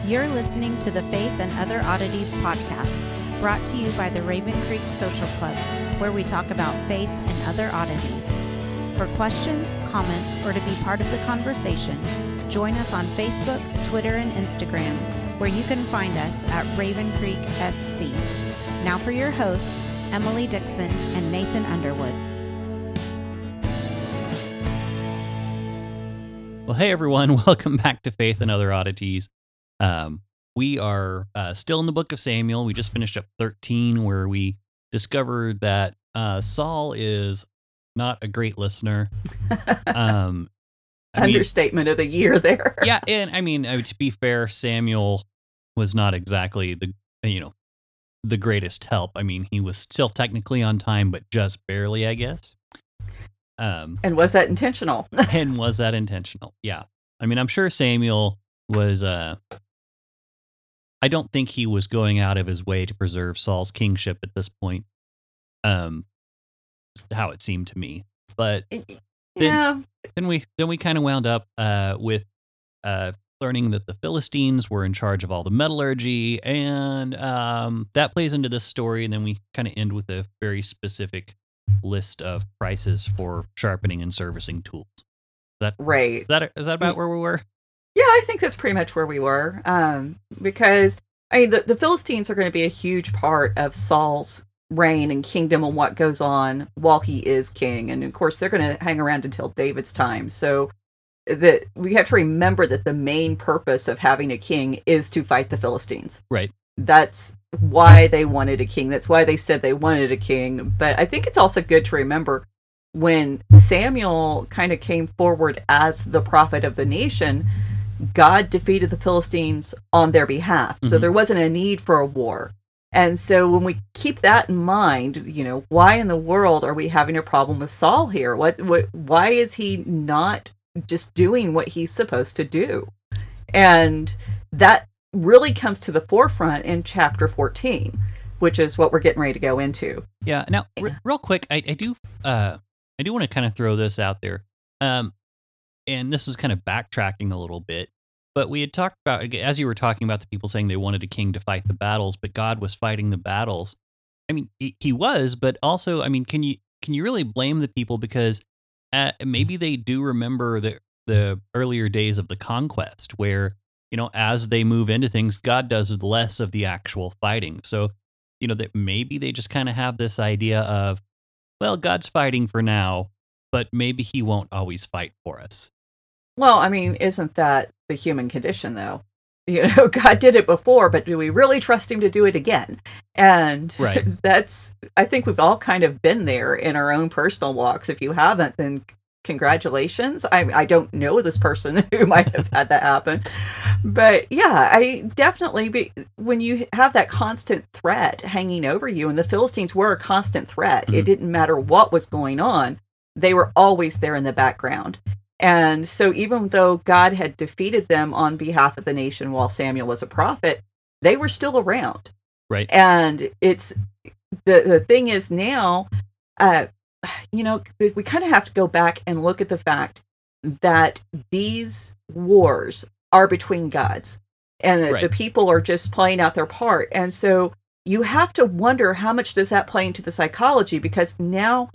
You're listening to the Faith and Other Oddities podcast, brought to you by the Raven Creek Social Club, where we talk about faith and other oddities. For questions, comments, or to be part of the conversation, join us on Facebook, Twitter, and Instagram, where you can find us at Raven Creek SC. Now for your hosts, Emily Dixon and Nathan Underwood. Well, hey everyone, welcome back to Faith and Other Oddities. We are still in the book of Samuel. We just finished up 13, where we discovered that Saul is not a great listener. Understatement of the year there. Yeah, and I mean, to be fair, Samuel was not exactly the greatest help. I mean, he was still technically on time, but just barely, I guess. And was that intentional? Yeah. I mean, I'm sure Samuel was, I don't think he was going out of his way to preserve Saul's kingship at this point. How it seemed to me. But then we kind of wound up with learning that the Philistines were in charge of all the metallurgy, and that plays into this story, and then we kind of end with a very specific list of prices for sharpening and servicing tools. Is that about where we were? Yeah, I think that's pretty much where we were. Because I mean, the Philistines are going to be a huge part of Saul's reign and kingdom and what goes on while he is king. And of course, they're going to hang around until David's time. So that we have to remember that the main purpose of having a king is to fight the Philistines. Right. That's why they wanted a king. That's why they said they wanted a king. But I think it's also good to remember when Samuel kind of came forward as the prophet of the nation, God defeated the Philistines on their behalf. Mm-hmm. So there wasn't a need for a war. And so when we keep that in mind, why in the world are we having a problem with Saul here? Why is he not just doing what he's supposed to do? And that really comes to the forefront in chapter 14, which is what we're getting ready to go into. Yeah. Now, real quick, I do want to kind of throw this out there. And this is kind of backtracking a little bit, but we had talked about, as you were talking about the people saying they wanted a king to fight the battles, but God was fighting the battles. I mean, he was, but also, I mean, can you really blame the people, because maybe they do remember the earlier days of the conquest, where as they move into things, God does less of the actual fighting. So that maybe they just kind of have this idea of, well, God's fighting for now, but maybe he won't always fight for us. Well, I mean, isn't that the human condition, though? God did it before, but do we really trust him to do it again? And right. I think we've all kind of been there in our own personal walks. If you haven't, then congratulations. I don't know this person who might have had that happen. But yeah, I definitely, when you have that constant threat hanging over you, and the Philistines were a constant threat, mm-hmm. It didn't matter what was going on. They were always there in the background. And so even though God had defeated them on behalf of the nation while Samuel was a prophet, they were still around. Right. And it's the thing is now, we kind of have to go back and look at the fact that these wars are between gods, and the people are just playing out their part. And so you have to wonder, how much does that play into the psychology? Because now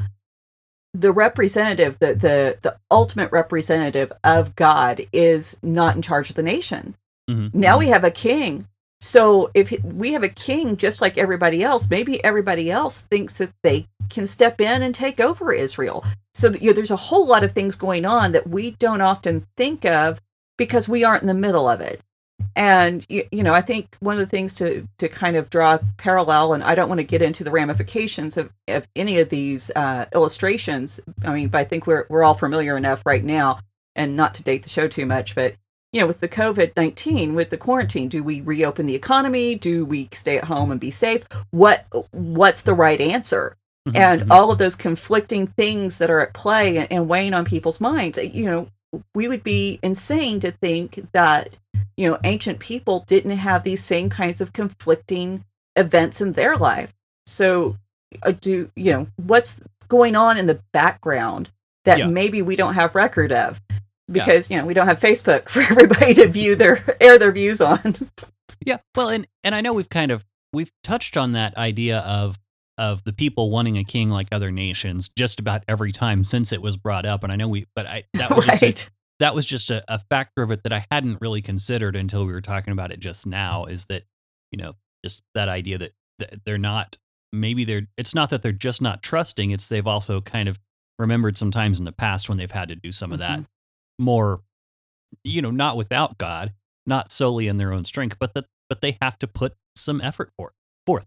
the representative, the ultimate representative of God, is not in charge of the nation. Mm-hmm. Now we have a king. So if we have a king just like everybody else, maybe everybody else thinks that they can step in and take over Israel. So there's a whole lot of things going on that we don't often think of because we aren't in the middle of it. And, I think one of the things to kind of draw a parallel, and I don't want to get into the ramifications of any of these illustrations. I mean, but I think we're all familiar enough right now, and not to date the show too much, but, with the COVID-19, with the quarantine, do we reopen the economy? Do we stay at home and be safe? What's the right answer? Mm-hmm, and mm-hmm. all of those conflicting things that are at play and weighing on people's minds, we would be insane to think that ancient people didn't have these same kinds of conflicting events in their life. So what's going on in the background that maybe we don't have record of? because we don't have Facebook for everybody to air their views on. Yeah, well, and I know we've touched on that idea of the people wanting a king like other nations just about every time since it was brought up, and I know that was right. that was just a factor of it that I hadn't really considered until we were talking about it just now. Is that just that idea that they're not, it's not that they're just not trusting, it's they've also kind of remembered some times in the past when they've had to do some of that more, not without God, not solely in their own strength, but they have to put some effort forth.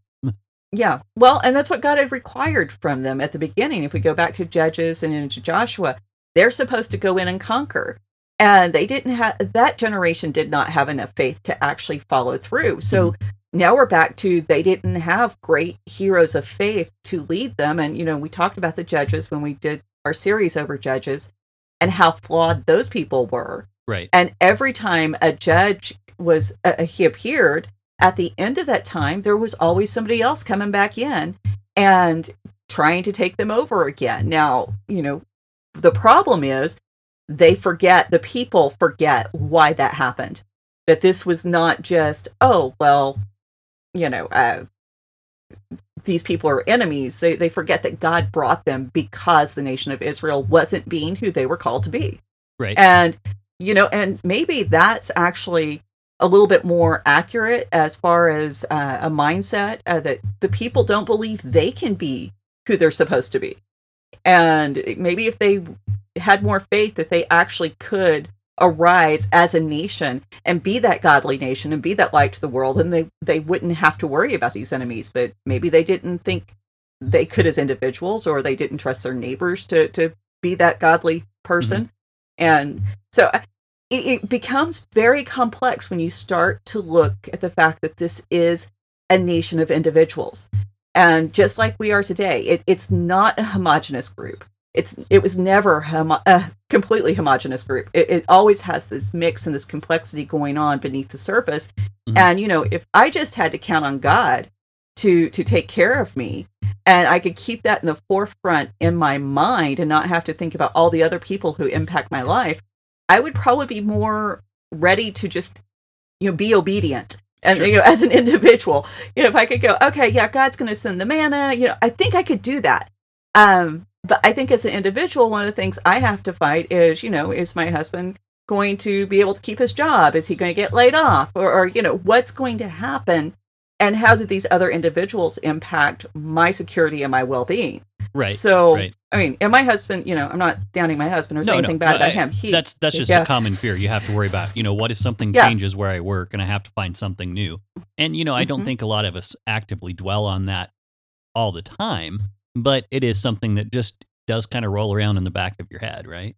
Yeah, well, and that's what God had required from them at the beginning. If we go back to Judges and into Joshua, they're supposed to go in and conquer. And that generation did not have enough faith to actually follow through. So now we're back to, they didn't have great heroes of faith to lead them. And, we talked about the Judges when we did our series over Judges and how flawed those people were. Right. And every time a judge he appeared, at the end of that time, there was always somebody else coming back in and trying to take them over again. Now, the problem is the people forget why that happened. That this was not just, these people are enemies. They forget that God brought them because the nation of Israel wasn't being who they were called to be. Right. And, and maybe that's actually a little bit more accurate as far as a mindset that the people don't believe they can be who they're supposed to be. And maybe if they had more faith that they actually could arise as a nation and be that godly nation and be that light to the world, and they wouldn't have to worry about these enemies. But maybe they didn't think they could as individuals, or they didn't trust their neighbors to be that godly person. And so it becomes very complex when you start to look at the fact that this is a nation of individuals. And just like we are today, it's not a homogenous group. It was never a completely homogenous group. It always has this mix and this complexity going on beneath the surface. And, if I just had to count on God to take care of me, and I could keep that in the forefront in my mind and not have to think about all the other people who impact my life, I would probably be more ready to just, be obedient. And, Sure. As an individual, if I could go, okay, yeah, God's going to send the manna, I think I could do that. But I think as an individual, one of the things I have to fight is, is my husband going to be able to keep his job? Is he going to get laid off? Or what's going to happen? And how do these other individuals impact my security and my well-being? Right. So, right. I mean, and my husband, I'm not downing my husband or saying anything bad about him. That's just a common fear you have to worry about. What if something changes where I work and I have to find something new? And, I don't think a lot of us actively dwell on that all the time, but it is something that just does kind of roll around in the back of your head, right?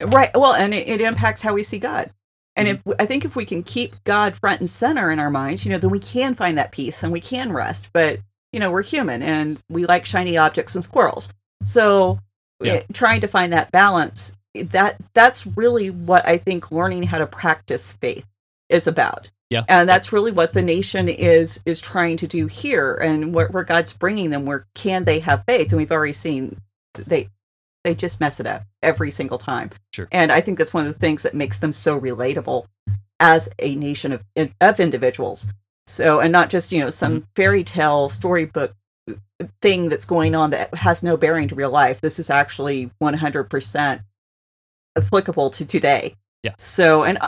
Right. Well, and it impacts how we see God. And I think if we can keep God front and center in our minds, then we can find that peace and we can rest. But, we're human and we like shiny objects and squirrels. So trying to find that balance, that's really what I think learning how to practice faith is about. Yeah. And that's really what the nation is trying to do here, and where God's bringing them, where can they have faith? And we've already seen they just mess it up every single time. Sure. And I think that's one of the things that makes them so relatable as a nation of individuals. So, and not just, some fairy tale storybook thing that's going on that has no bearing to real life. This is actually 100% applicable to today. Yeah. So, and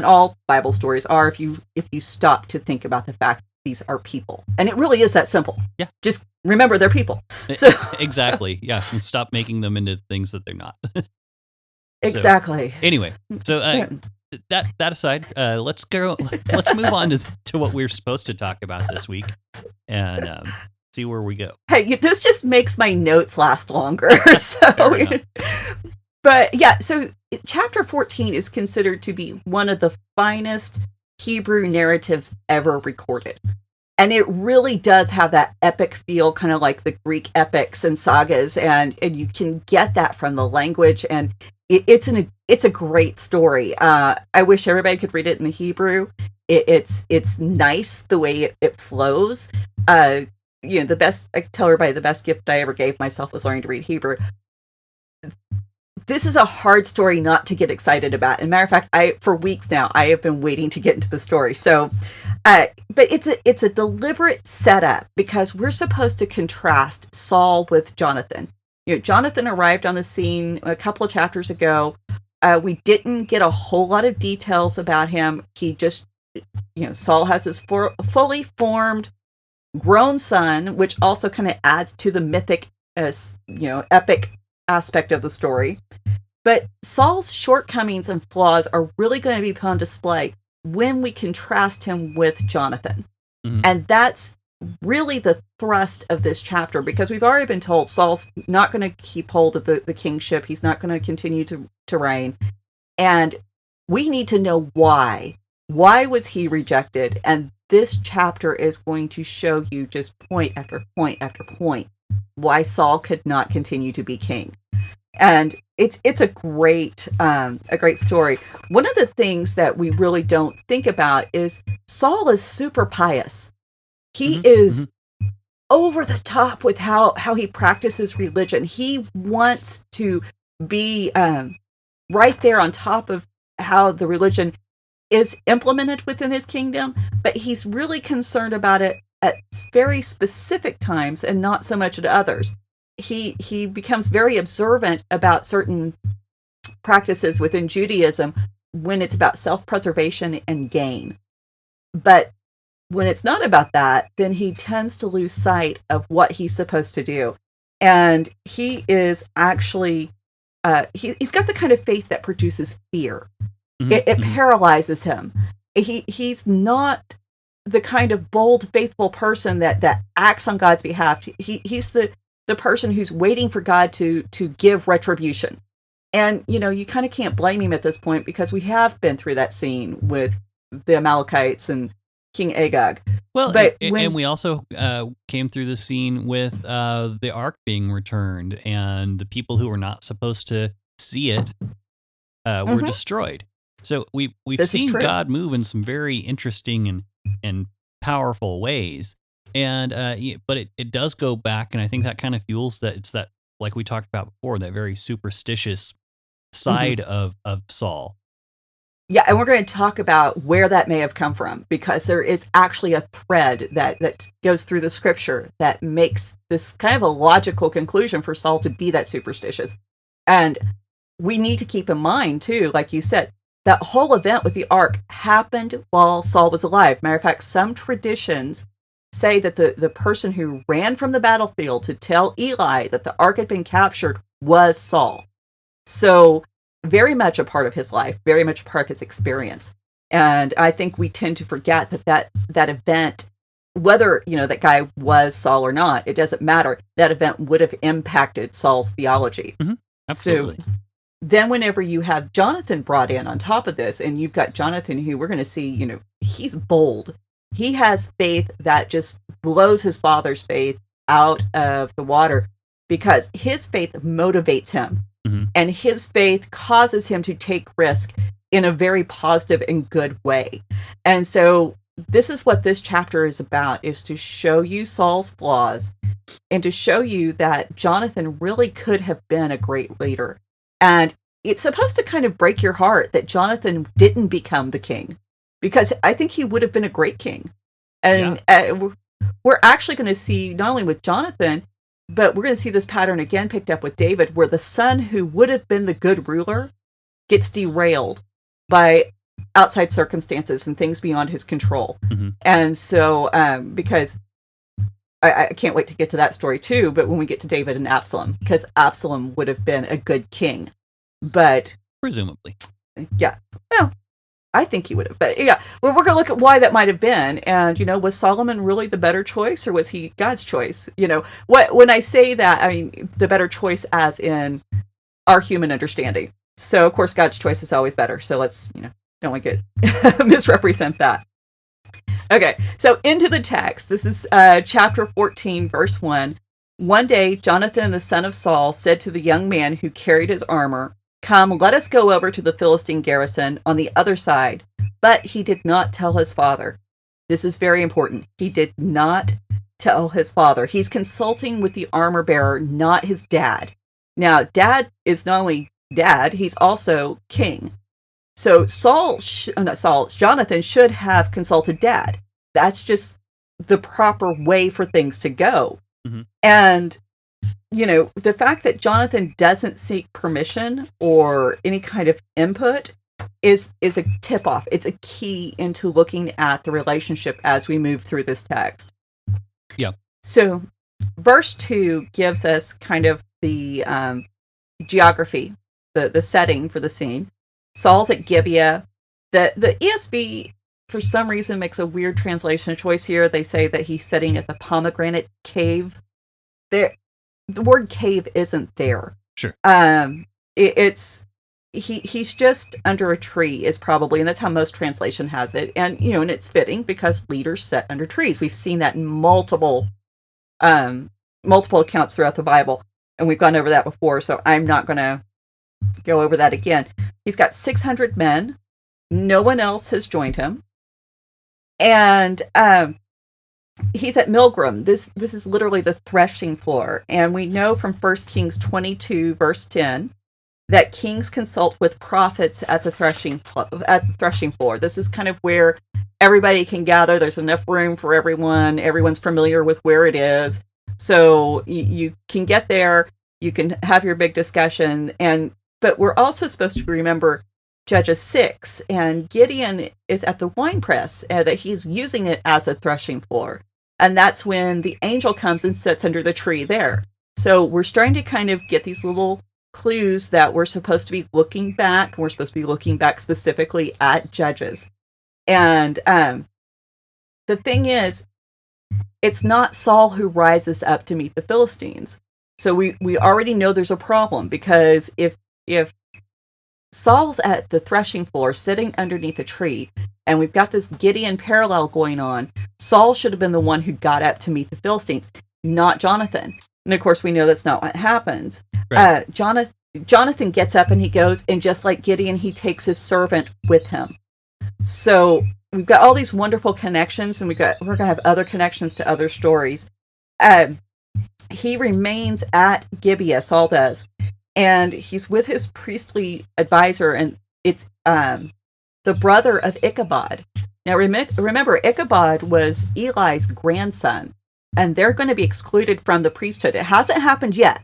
all Bible stories are, if you stop to think about the fact that these are people, and it really is that simple. Yeah. Just remember they're people. So exactly. Yeah. And stop making them into things that they're not. Exactly. Anyway, so that aside, let's move on to what we're supposed to talk about this week, and see where we go. Hey, this just makes my notes last longer. So, but yeah, so chapter 14 is considered to be one of the finest Hebrew narratives ever recorded. And it really does have that epic feel, kind of like the Greek epics and sagas, and you can get that from the language, and it's a great story. I wish everybody could read it in the Hebrew. It's nice the way it flows. I can tell everybody the best gift I ever gave myself was learning to read Hebrew. this is a hard story not to get excited about. As a matter of fact, for weeks now, I have been waiting to get into the story. So, but it's a deliberate setup because we're supposed to contrast Saul with Jonathan. Jonathan arrived on the scene a couple of chapters ago. We didn't get a whole lot of details about him. He just, Saul has this fully formed, grown son, which also kind of adds to the mythic, epic aspect of the story. But Saul's shortcomings and flaws are really going to be put on display when we contrast him with Jonathan. Mm-hmm. And that's really the thrust of this chapter, because we've already been told Saul's not going to keep hold of the kingship. He's not going to continue to reign. And we need to know why. Why was he rejected? And this chapter is going to show you just point after point after point why Saul could not continue to be king. And it's a great story. One of the things that we really don't think about is Saul is super pious. He is over the top with how he practices religion. He wants to be right there on top of how the religion is implemented within his kingdom, but he's really concerned about it at very specific times and not so much at others. He becomes very observant about certain practices within Judaism when it's about self-preservation and gain. But when it's not about that, then he tends to lose sight of what he's supposed to do. And he is actually, he's got the kind of faith that produces fear. It paralyzes him. He's not the kind of bold, faithful person that acts on God's behalf. He's the person who's waiting for God to give retribution. And, you kind of can't blame him at this point, because we have been through that scene with the Amalekites and King Agag. Well, but and we also came through the scene with the Ark being returned, and the people who were not supposed to see it were destroyed. So we've seen God move in some very interesting and powerful ways. And but it does go back, and I think that kind of fuels that. It's that, like we talked about before, that very superstitious side of Saul. Yeah, and we're going to talk about where that may have come from, because there is actually a thread that goes through the scripture that makes this kind of a logical conclusion for Saul to be that superstitious. And we need to keep in mind, too, like you said, that whole event with the Ark happened while Saul was alive. Matter of fact, some traditions say that the person who ran from the battlefield to tell Eli that the Ark had been captured was Saul. So very much a part of his life, very much a part of his experience. And I think we tend to forget that event, whether, that guy was Saul or not, it doesn't matter. That event would have impacted Saul's theology. Absolutely. So then whenever you have Jonathan brought in on top of this, and you've got Jonathan who we're going to see, he's bold. He has faith that just blows his father's faith out of the water, because his faith motivates him. And his faith causes him to take risk in a very positive and good way. And so this is what this chapter is about, is to show you Saul's flaws and to show you that Jonathan really could have been a great leader. And it's supposed to kind of break your heart that Jonathan didn't become the king, because I think he would have been a great king. And we're actually going to see, not only with Jonathan, but we're going to see this pattern again picked up with David, where the son who would have been the good ruler gets derailed by outside circumstances and things beyond his control. And so, because I can't wait to get to that story too, but when we get to David and Absalom, because Absalom would have been a good king. But presumably. Yeah. Well, I think he would have. But yeah, well, we're going to look at why that might have been. And, was Solomon really the better choice, or was he God's choice? When I say that, I mean the better choice as in our human understanding. So, of course, God's choice is always better. So let's, don't want to get misrepresent that. Okay, so into the text. This is chapter 14, verse 1. One day, Jonathan, the son of Saul, said to the young man who carried his armor, "Come, let us go over to the Philistine garrison on the other side." But he did not tell his father. This is very important. He did not tell his father. He's consulting with the armor bearer, not his dad. Now, dad is not only dad, he's also king. So Jonathan should have consulted dad. That's just the proper way for things to go. Mm-hmm. And, the fact that Jonathan doesn't seek permission or any kind of input is a tip-off. It's a key into looking at the relationship as we move through this text. Yeah. So verse 2 gives us kind of the geography, the setting for the scene. Saul's at Gibeah. The ESV, for some reason, makes a weird translation choice here. They say that he's sitting at the pomegranate cave. The word cave isn't there. Sure. He's just under a tree is probably, and that's how most translation has it. And, and it's fitting because leaders sit under trees. We've seen that in multiple accounts throughout the Bible. And we've gone over that before, so I'm not going to go over that again. He's got 600 men. No one else has joined him. And he's at Milgrim. This is literally the threshing floor. And we know from 1 Kings 22, verse 10, that kings consult with prophets at the threshing floor. This is kind of where everybody can gather. There's enough room for everyone. Everyone's familiar with where it is. So you can get there. You can have your big discussion. But we're also supposed to remember Judges 6, and Gideon is at the winepress, that he's using it as a threshing floor. And that's when the angel comes and sits under the tree there. So we're starting to kind of get these little clues that we're supposed to be looking back. We're supposed to be looking back specifically at Judges. And the thing is, it's not Saul who rises up to meet the Philistines. So we already know there's a problem, because if Saul's at the threshing floor sitting underneath a tree, and we've got this Gideon parallel going on, Saul should have been the one who got up to meet the Philistines, not Jonathan. And of course, we know that's not what happens. Right. Jonathan gets up and he goes, and just like Gideon, he takes his servant with him. So we've got all these wonderful connections, and we're going to have other connections to other stories. He remains at Gibeah, Saul does, and he's with his priestly advisor, and it's the brother of Ichabod. Now remember, Ichabod was Eli's grandson, and they're going to be excluded from the priesthood. It hasn't happened yet,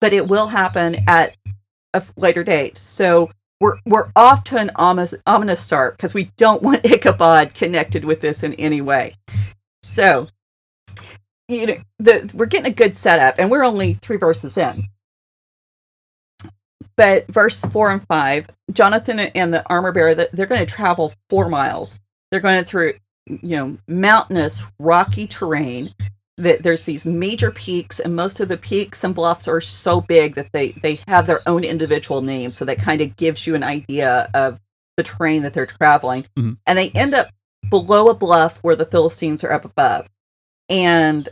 but it will happen at a later date. So we're off to an ominous start, because we don't want Ichabod connected with this in any way. So, we're getting a good setup, and we're only 3 verses in. But verse 4 and 5, Jonathan and the armor bearer, they're going to travel 4 miles. They're going through, mountainous, rocky terrain. There's these major peaks, and most of the peaks and bluffs are so big that they have their own individual names. So that kind of gives you an idea of the terrain that they're traveling. Mm-hmm. And they end up below a bluff where the Philistines are up above. And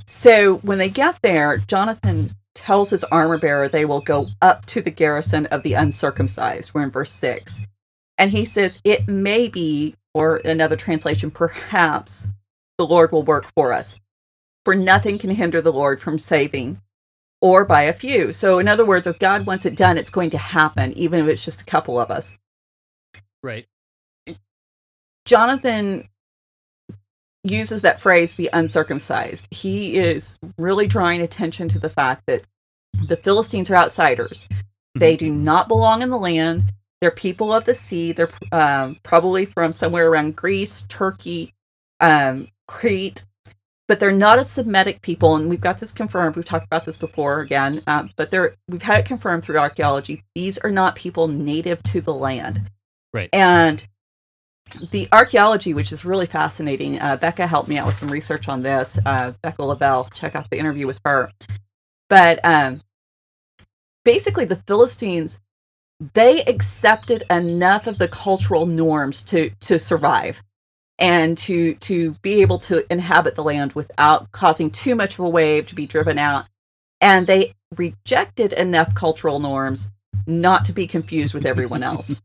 so when they get there, Jonathan tells his armor bearer they will go up to the garrison of the uncircumcised. We're in verse 6. And he says, it may be, or another translation, perhaps, the Lord will work for us. For nothing can hinder the Lord from saving, or by a few. So in other words, if God wants it done, it's going to happen, even if it's just a couple of us. Right. Jonathan uses that phrase, the uncircumcised. He is really drawing attention to the fact that the Philistines are outsiders. Mm-hmm. They do not belong in the land. They're people of the sea. They're probably from somewhere around Greece, Turkey, Crete, but they're not a Semitic people, and we've got this confirmed. We've talked about this before again, but we've had it confirmed through archaeology. These are not people native to the land. Right. And the archaeology, which is really fascinating, Becca helped me out with some research on this. Becca LaBelle, check out the interview with her. But basically, the Philistines, they accepted enough of the cultural norms to survive and to be able to inhabit the land without causing too much of a wave to be driven out. And they rejected enough cultural norms not to be confused with everyone else.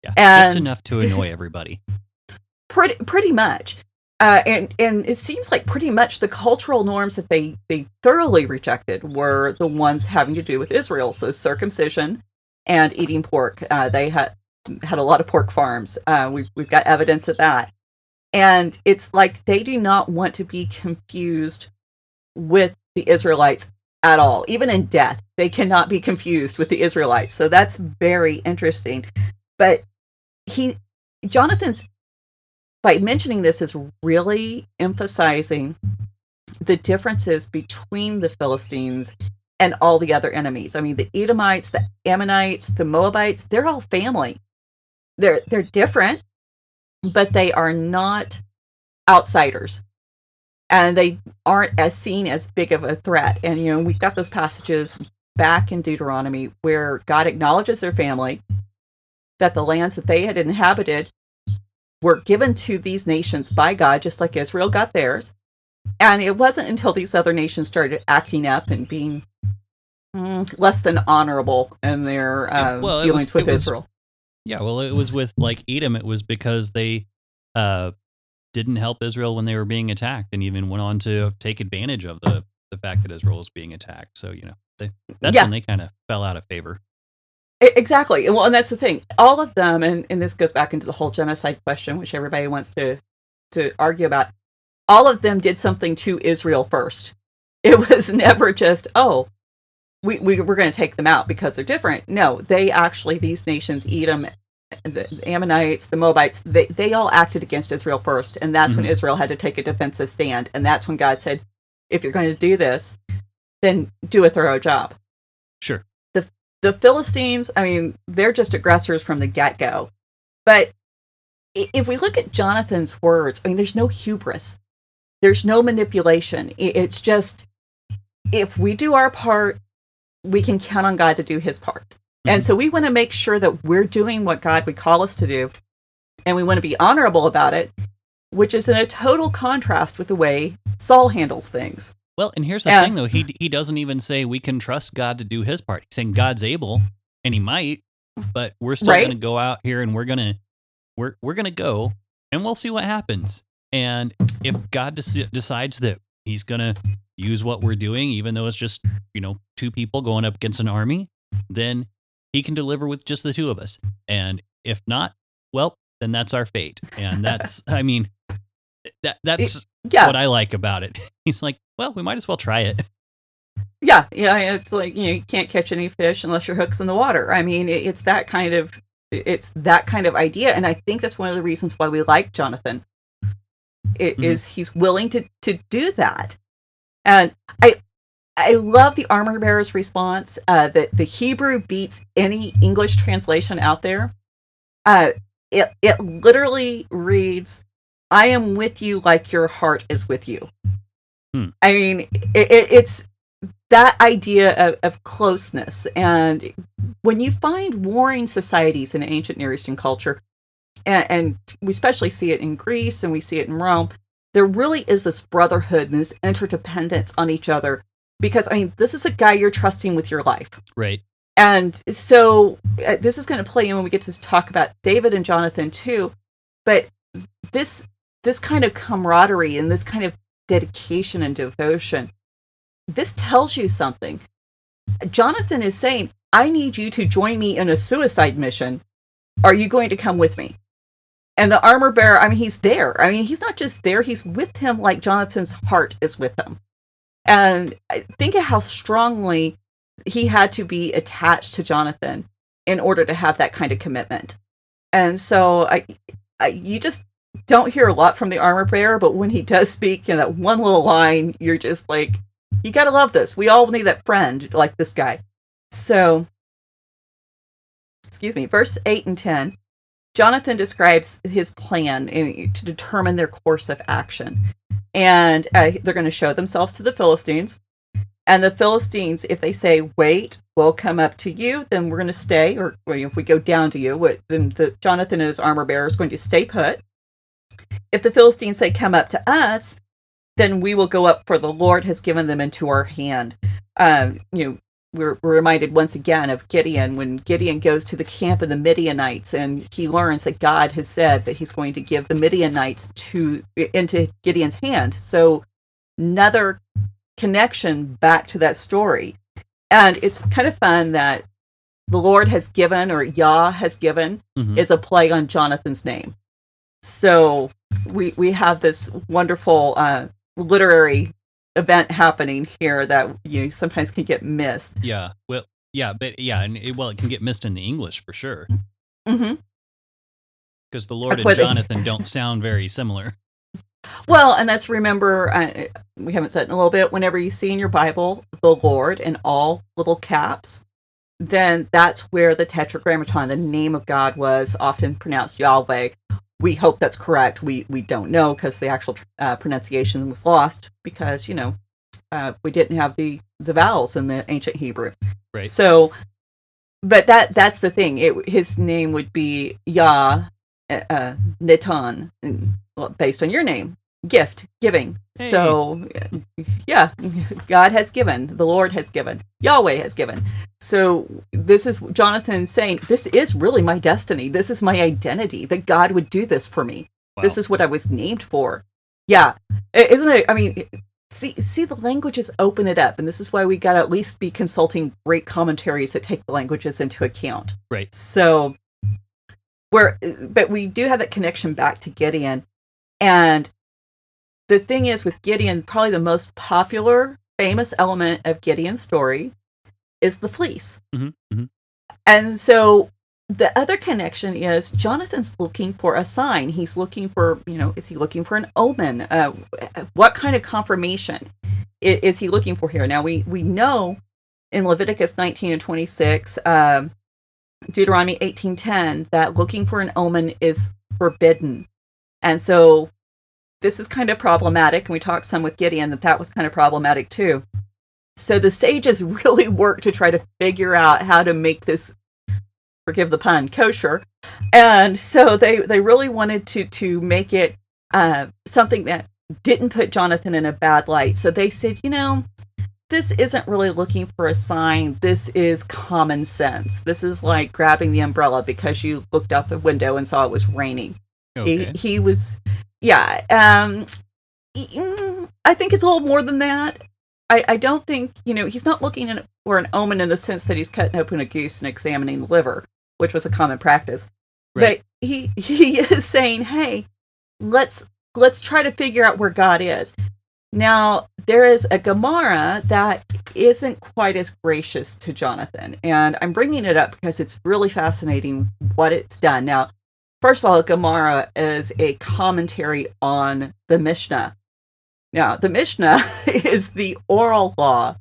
Yeah, just enough to annoy everybody. Pretty much. And it seems like pretty much the cultural norms that they thoroughly rejected were the ones having to do with Israel. So circumcision and eating pork. They had a lot of pork farms. We've got evidence of that. And it's like they do not want to be confused with the Israelites at all. Even in death, they cannot be confused with the Israelites. So that's very interesting. But Jonathan's, by mentioning this, is really emphasizing the differences between the Philistines and all the other enemies. I mean, the Edomites, the Ammonites, the Moabites, they're all family. They're different, but they are not outsiders. And they aren't as seen as big of a threat. And, we've got those passages back in Deuteronomy where God acknowledges their family, that the lands that they had inhabited were given to these nations by God, just like Israel got theirs. And it wasn't until these other nations started acting up and being less than honorable in their dealings with Israel. Yeah, well, it was with like Edom. It was because they didn't help Israel when they were being attacked, and even went on to take advantage of the fact that Israel was being attacked. So that's when they kind of fell out of favor. Exactly. Well, and that's the thing. All of them, and this goes back into the whole genocide question, which everybody wants to argue about. All of them did something to Israel first. It was never just, we're going to take them out because they're different. No, they actually, these nations, Edom, the Ammonites, the Moabites, they all acted against Israel first. And that's when Israel had to take a defensive stand. And that's when God said, if you're going to do this, then do a thorough job. Sure. The Philistines, I mean, they're just aggressors from the get-go. But if we look at Jonathan's words, I mean, there's no hubris. There's no manipulation. It's just, if we do our part, we can count on God to do his part. And so we want to make sure that we're doing what God would call us to do. And we want to be honorable about it, which is in a total contrast with the way Saul handles things. Well, and here's the thing, though. He doesn't even say we can trust God to do his part. He's saying God's able, and he might, but we're still going to go out here, and we're gonna go, and we'll see what happens. And if God decides that he's going to use what we're doing, even though it's just, two people going up against an army, then he can deliver with just the two of us. And if not, well, then that's our fate. And that's, I mean, that's what I like about it. He's like, well, we might as well try it. Yeah. It's like, you can't catch any fish unless your hook's in the water. I mean, it's that kind of idea. And I think that's one of the reasons why we like Jonathan. Is he's willing to do that. And I love the armor bearer's response that the Hebrew beats any English translation out there. It literally reads, I am with you like your heart is with you. I mean, it's that idea of closeness. And when you find warring societies in ancient Near Eastern culture, and we especially see it in Greece and we see it in Rome, there really is this brotherhood and this interdependence on each other. Because, I mean, this is a guy you're trusting with your life. Right. And so this is going to play in when we get to talk about David and Jonathan too. But this kind of camaraderie and this kind of dedication and devotion, this tells you something. Jonathan is saying, I need you to join me in a suicide mission. Are you going to come with me? And the armor bearer, I mean, he's there. I mean, he's not just there, he's with him like Jonathan's heart is with him. And think of how strongly he had to be attached to Jonathan in order to have that kind of commitment. And so you just don't hear a lot from the armor bearer, but when he does speak in that one little line, you're just like, you gotta love this. We all need that friend like this guy. So, verse 8 and 10, Jonathan describes his plan to determine their course of action. And they're going to show themselves to the Philistines. And the Philistines, if they say, wait, we'll come up to you, then we're going to stay. Or if we go down to you, then Jonathan and his armor bearer is going to stay put. If the Philistines say, come up to us, then we will go up, for the Lord has given them into our hand. we're reminded once again of Gideon, when Gideon goes to the camp of the Midianites and he learns that God has said that he's going to give the Midianites into Gideon's hand. So another connection back to that story. And it's kind of fun that the Lord has given, or Yah has given, is a play on Jonathan's name. So we have this wonderful literary event happening here that sometimes can get missed. Yeah, well, yeah, but yeah, and it can get missed in the English for sure. Mm-hmm. Because the Lord and Jonathan don't sound very similar. Well, and that's, remember, we haven't said in a little bit, whenever you see in your Bible the Lord in all little caps, then that's where the Tetragrammaton, the name of God, was often pronounced Yahweh. We hope that's correct. We don't know, because the actual pronunciation was lost, because we didn't have the vowels in the ancient Hebrew. Right. So, but that's the thing. His name would be Yah Nitan, based on your name, gift, giving. Hey. So, yeah, God has given, the Lord has given, Yahweh has given. So this is Jonathan saying, this is really my destiny. This is my identity, that God would do this for me. Wow. This is what I was named for. Yeah. Isn't it? I mean, see, the languages open it up. And this is why we got to at least be consulting great commentaries that take the languages into account. Right. So, but we do have that connection back to Gideon. And the thing is, with Gideon, probably the most popular, famous element of Gideon's story is the fleece. Mm-hmm. Mm-hmm. And so the other connection is Jonathan's looking for a sign. He's looking for, is he looking for an omen? What kind of confirmation is he looking for here? Now, we know in Leviticus 19 and 26, Deuteronomy 18:10, that looking for an omen is forbidden. And so this is kind of problematic, and we talked some with Gideon that was kind of problematic too. So the sages really worked to try to figure out how to make this, forgive the pun, kosher. And so they really wanted to make it something that didn't put Jonathan in a bad light. So they said, this isn't really looking for a sign. This is common sense. This is like grabbing the umbrella because you looked out the window and saw it was raining. Okay. He was... Yeah, I think it's a little more than that. I don't think, he's not looking for an omen in the sense that he's cutting open a goose and examining the liver, which was a common practice. Right. But he is saying, hey, let's try to figure out where God is. Now, there is a Gemara that isn't quite as gracious to Jonathan, and I'm bringing it up because it's really fascinating what it's done. Now, first of all, Gemara is a commentary on the Mishnah. Now, the Mishnah is the oral law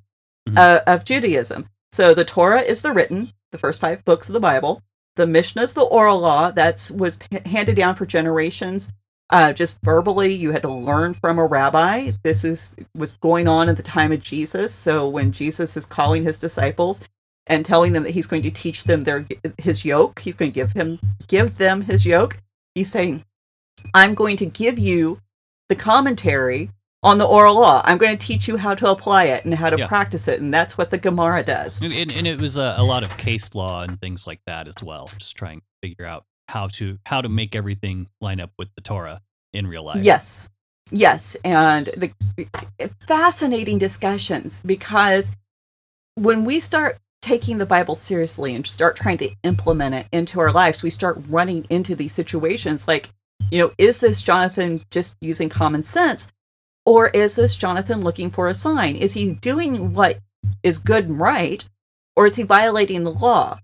of Judaism. So the Torah is the written, the first 5 books of the Bible. The Mishnah is the oral law that was handed down for generations. Just verbally, you had to learn from a rabbi. This was going on at the time of Jesus. So when Jesus is calling his disciples and telling them that he's going to teach them his yoke, he's going to give them his yoke, he's saying, I'm going to give you the commentary on the oral law. I'm going to teach you how to apply it and how to practice it. And that's what the Gemara does. And it was a lot of case law and things like that as well. Just trying to figure out how to make everything line up with the Torah in real life. Yes. And the fascinating discussions, because when we start taking the Bible seriously and start trying to implement it into our lives, we start running into these situations like, is this Jonathan just using common sense? Or is this Jonathan looking for a sign? Is he doing what is good and right? Or is he violating the law?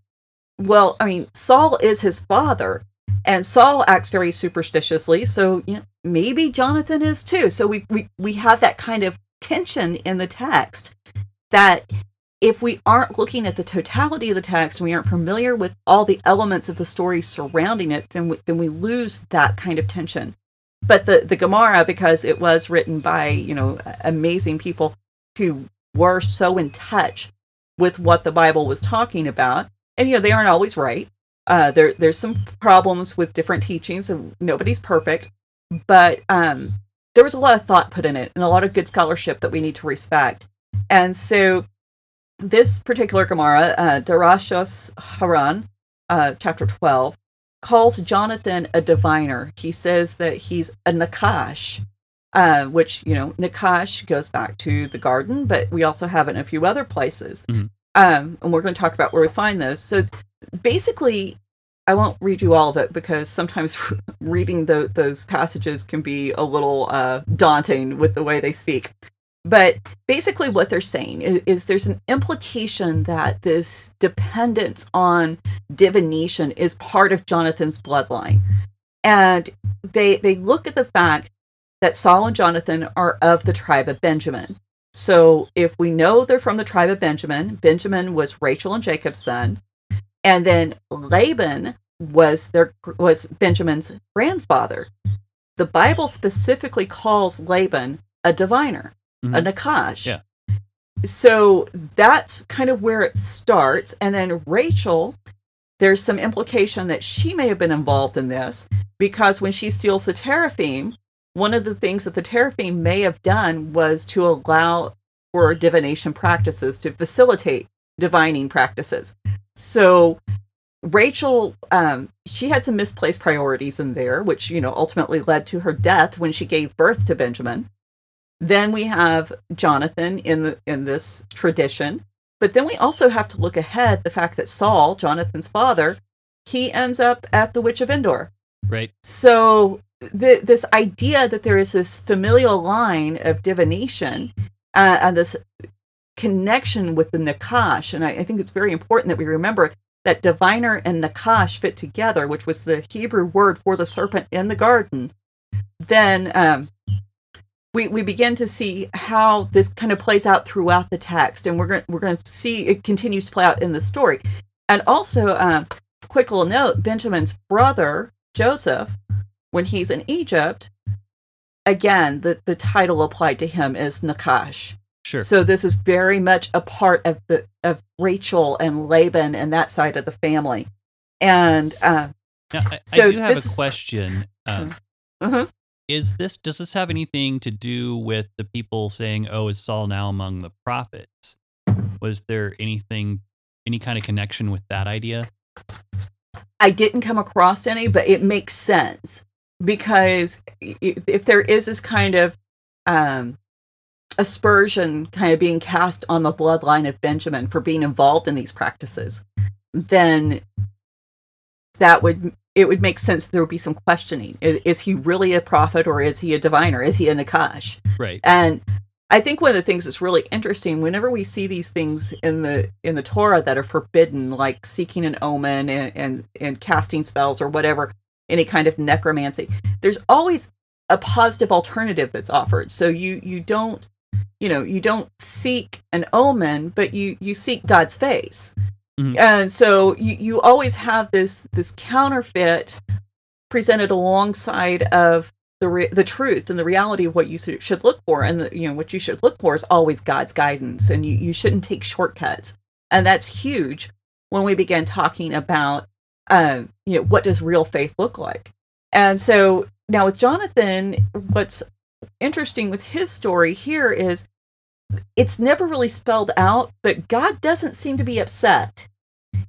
Well, I mean, Saul is his father, and Saul acts very superstitiously, so maybe Jonathan is too. So we have that kind of tension in the text that if we aren't looking at the totality of the text and we aren't familiar with all the elements of the story surrounding it, then we lose that kind of tension. But the Gemara, because it was written by, amazing people who were so in touch with what the Bible was talking about, and, they aren't always right. There's some problems with different teachings, and nobody's perfect, but there was a lot of thought put in it and a lot of good scholarship that we need to respect. And so this particular Gemara, Darashos Haran, chapter 12, calls Jonathan a diviner. He says that he's a Nakash, which, Nakash goes back to the garden, but we also have it in a few other places. Mhm. And we're going to talk about where we find those. So basically, I won't read you all of it because sometimes reading those passages can be a little daunting with the way they speak. But basically what they're saying is there's an implication that this dependence on divination is part of Jonathan's bloodline. And they look at the fact that Saul and Jonathan are of the tribe of Benjamin. So if we know they're from the tribe of Benjamin, Benjamin was Rachel and Jacob's son. And then Laban was Benjamin's grandfather. The Bible specifically calls Laban a diviner. A Nakash. Yeah. So that's kind of where it starts. And then Rachel, there's some implication that she may have been involved in this because when she steals the teraphim, one of the things that the teraphim may have done was to allow for divination practices, to facilitate divining practices. So Rachel, she had some misplaced priorities in there, which, ultimately led to her death when she gave birth to Benjamin. Then we have Jonathan in this tradition. But then we also have to look ahead, the fact that Saul, Jonathan's father, he ends up at the Witch of Endor. Right. So this idea that there is this familial line of divination and this connection with the Nakash, and I think it's very important that we remember that diviner and Nakash fit together, which was the Hebrew word for the serpent in the garden, then we begin to see how this kind of plays out throughout the text, and we're going to see it continues to play out in the story. And also, quick little note: Benjamin's brother Joseph, when he's in Egypt, again the title applied to him is Nakash. Sure. So this is very much a part of Rachel and Laban and that side of the family. And now, I do have a question. Does this have anything to do with the people saying, "Oh, is Saul now among the prophets"? Was there any kind of connection with that idea? I didn't come across any, but it makes sense because if there is this kind of aspersion kind of being cast on the bloodline of Benjamin for being involved in these practices, then it would make sense that there would be some questioning. Is he really a prophet or is he a diviner? Is he a Nakash? Right. And I think one of the things that's really interesting, whenever we see these things in the Torah that are forbidden, like seeking an omen and casting spells or whatever, any kind of necromancy, there's always a positive alternative that's offered. So you don't seek an omen, but you seek God's face. Mm-hmm. And so you always have this counterfeit presented alongside of the truth and the reality of what you should look for. And what you should look for is always God's guidance, and you shouldn't take shortcuts. And that's huge when we begin talking about what does real faith look like. And so now with Jonathan, what's interesting with his story here is it's never really spelled out, but God doesn't seem to be upset.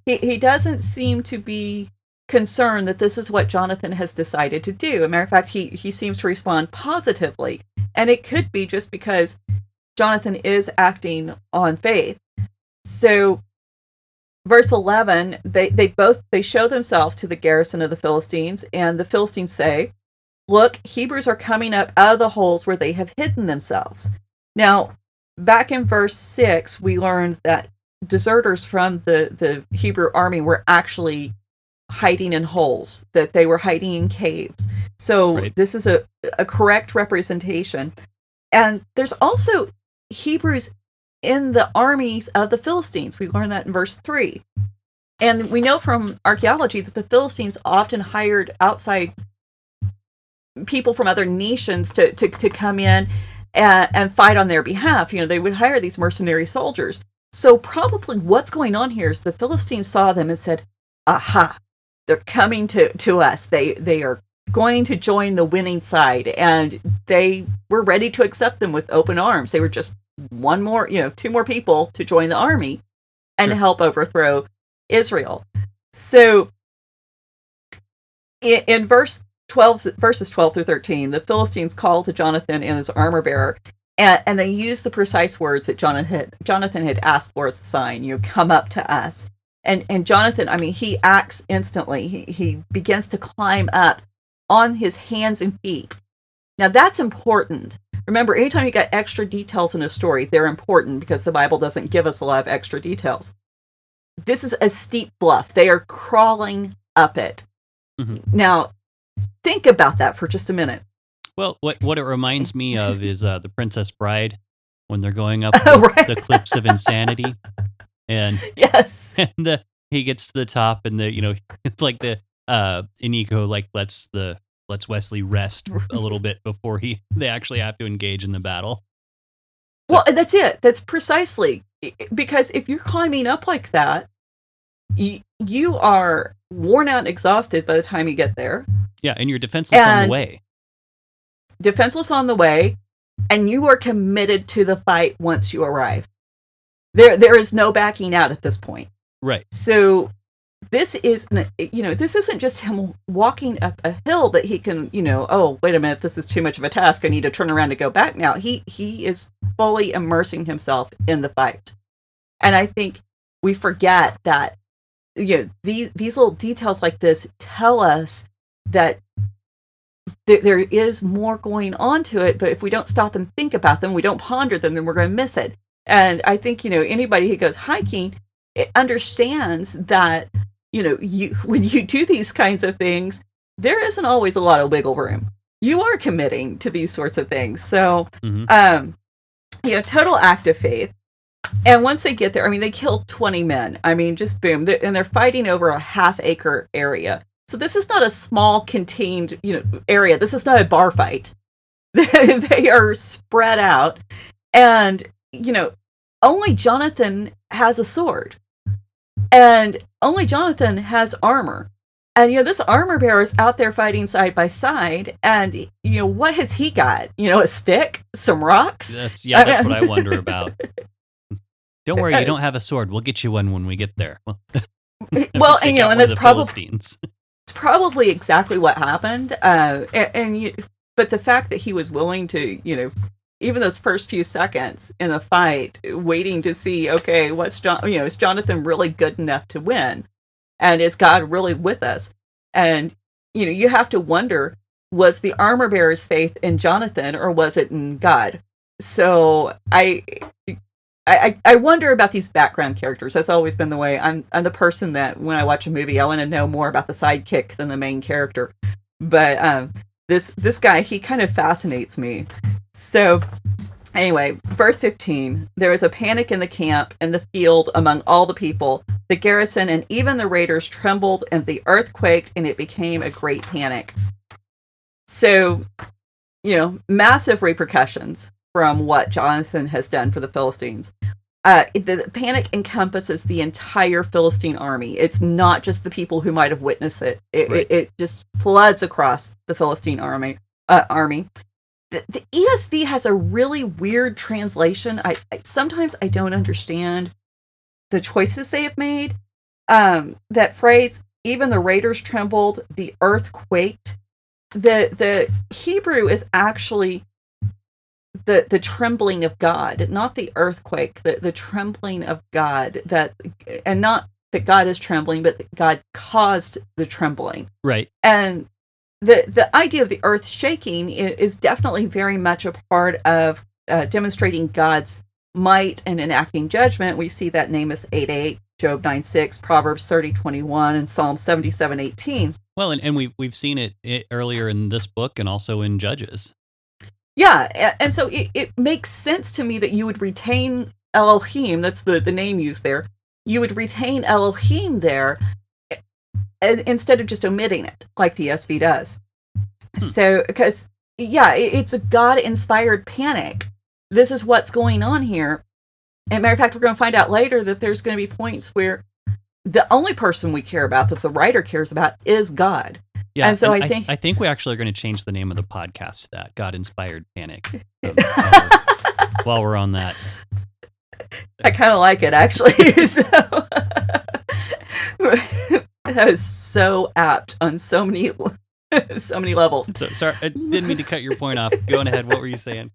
He doesn't seem to be concerned that this is what Jonathan has decided to do. As a matter of fact, he seems to respond positively. And it could be just because Jonathan is acting on faith. So verse 11, they show themselves to the garrison of the Philistines, and the Philistines say, "Look, Hebrews are coming up out of the holes where they have hidden themselves." Now, back in verse 6, we learned that deserters from the Hebrew army were actually hiding in holes, that they were hiding in caves. So right. This is a correct representation. And there's also Hebrews in the armies of the Philistines. We learned that in verse 3. And we know from archaeology that the Philistines often hired outside people from other nations to come in and fight on their behalf. They would hire these mercenary soldiers. So probably what's going on here is the Philistines saw them and said, "Aha, they're coming to us. They are going to join the winning side." And they were ready to accept them with open arms. They were just two more people to join the army and Sure. help overthrow Israel. So in verses 12 through 13, the Philistines call to Jonathan and his armor bearer, and they use the precise words that Jonathan had asked for as a sign, come up to us. And Jonathan, he acts instantly. He begins to climb up on his hands and feet. Now that's important. Remember, anytime you got extra details in a story, they're important because the Bible doesn't give us a lot of extra details. This is a steep bluff. They are crawling up it. Mm-hmm. Now, think about that for just a minute. Well, what it reminds me of is The Princess Bride, when they're going up the cliffs of insanity, and yes, and he gets to the top, and it's like Inigo lets Wesley rest a little bit before they actually have to engage in the battle. Well, that's it. That's precisely because if you're climbing up like that, you are worn out and exhausted by the time you get there. Yeah, and you're defenseless on the way. Defenseless on the way, and you are committed to the fight once you arrive. There is no backing out at this point. Right. So this isn't just him walking up a hill that he can, oh, wait a minute, this is too much of a task. I need to turn around and go back now. He is fully immersing himself in the fight. And I think we forget that, these little details like this tell us that there is more going on to it, but if we don't stop and think about them, we don't ponder them, then we're going to miss it. And I think, anybody who goes hiking understands that, when you do these kinds of things, there isn't always a lot of wiggle room. You are committing to these sorts of things. So, total act of faith. And once they get there, they kill 20 men. Just boom. And they're fighting over a half-acre area. So this is not a small, contained, area. This is not a bar fight. They are spread out. And, only Jonathan has a sword. And only Jonathan has armor. And, this armor bearer is out there fighting side by side. And, what has he got? A stick? Some rocks? That's what I wonder about. Don't worry, you don't have a sword. We'll get you one when we get there. Well, and that's probably exactly what happened. But the fact that he was willing to, even those first few seconds in the fight, waiting to see, okay, is Jonathan really good enough to win? And is God really with us? And, you have to wonder, was the armor bearer's faith in Jonathan or was it in God? So I wonder about these background characters. That's always been the way. I'm the person that when I watch a movie, I want to know more about the sidekick than the main character. But this guy, he kind of fascinates me. So anyway, verse 15, there was a panic in the camp and the field among all the people. The garrison and even the raiders trembled, and the earth quaked, and it became a great panic. So, massive repercussions from what Jonathan has done for the Philistines. The panic encompasses the entire Philistine army. It's not just the people who might have witnessed it. It just floods across the Philistine army. The ESV has a really weird translation. Sometimes I don't understand the choices they have made. That phrase, even the raiders trembled, the earth quaked. The Hebrew is actually the trembling of God, not the earthquake, the trembling of God, and not that God is trembling, but that God caused the trembling. Right. And the idea of the earth shaking is definitely very much a part of demonstrating God's might and enacting judgment. We see that in Amos 8:8, Job 9:6, Proverbs 30:21, and Psalm 77:18. Well, and we've seen it earlier in this book and also in Judges. Yeah, and so it makes sense to me that you would retain Elohim, that's the name used there, you would retain Elohim there instead of just omitting it, like the ESV does. So, because, it's a God-inspired panic. This is what's going on here. And matter of fact, we're going to find out later that there's going to be points where the only person we care about, that the writer cares about, is God. Yeah, and so and I think we actually are going to change the name of the podcast to that, God-inspired panic. while we're on that. I kind of like it, actually. So, that is so apt on so many levels. So, sorry, I didn't mean to cut your point off. Going ahead, what were you saying?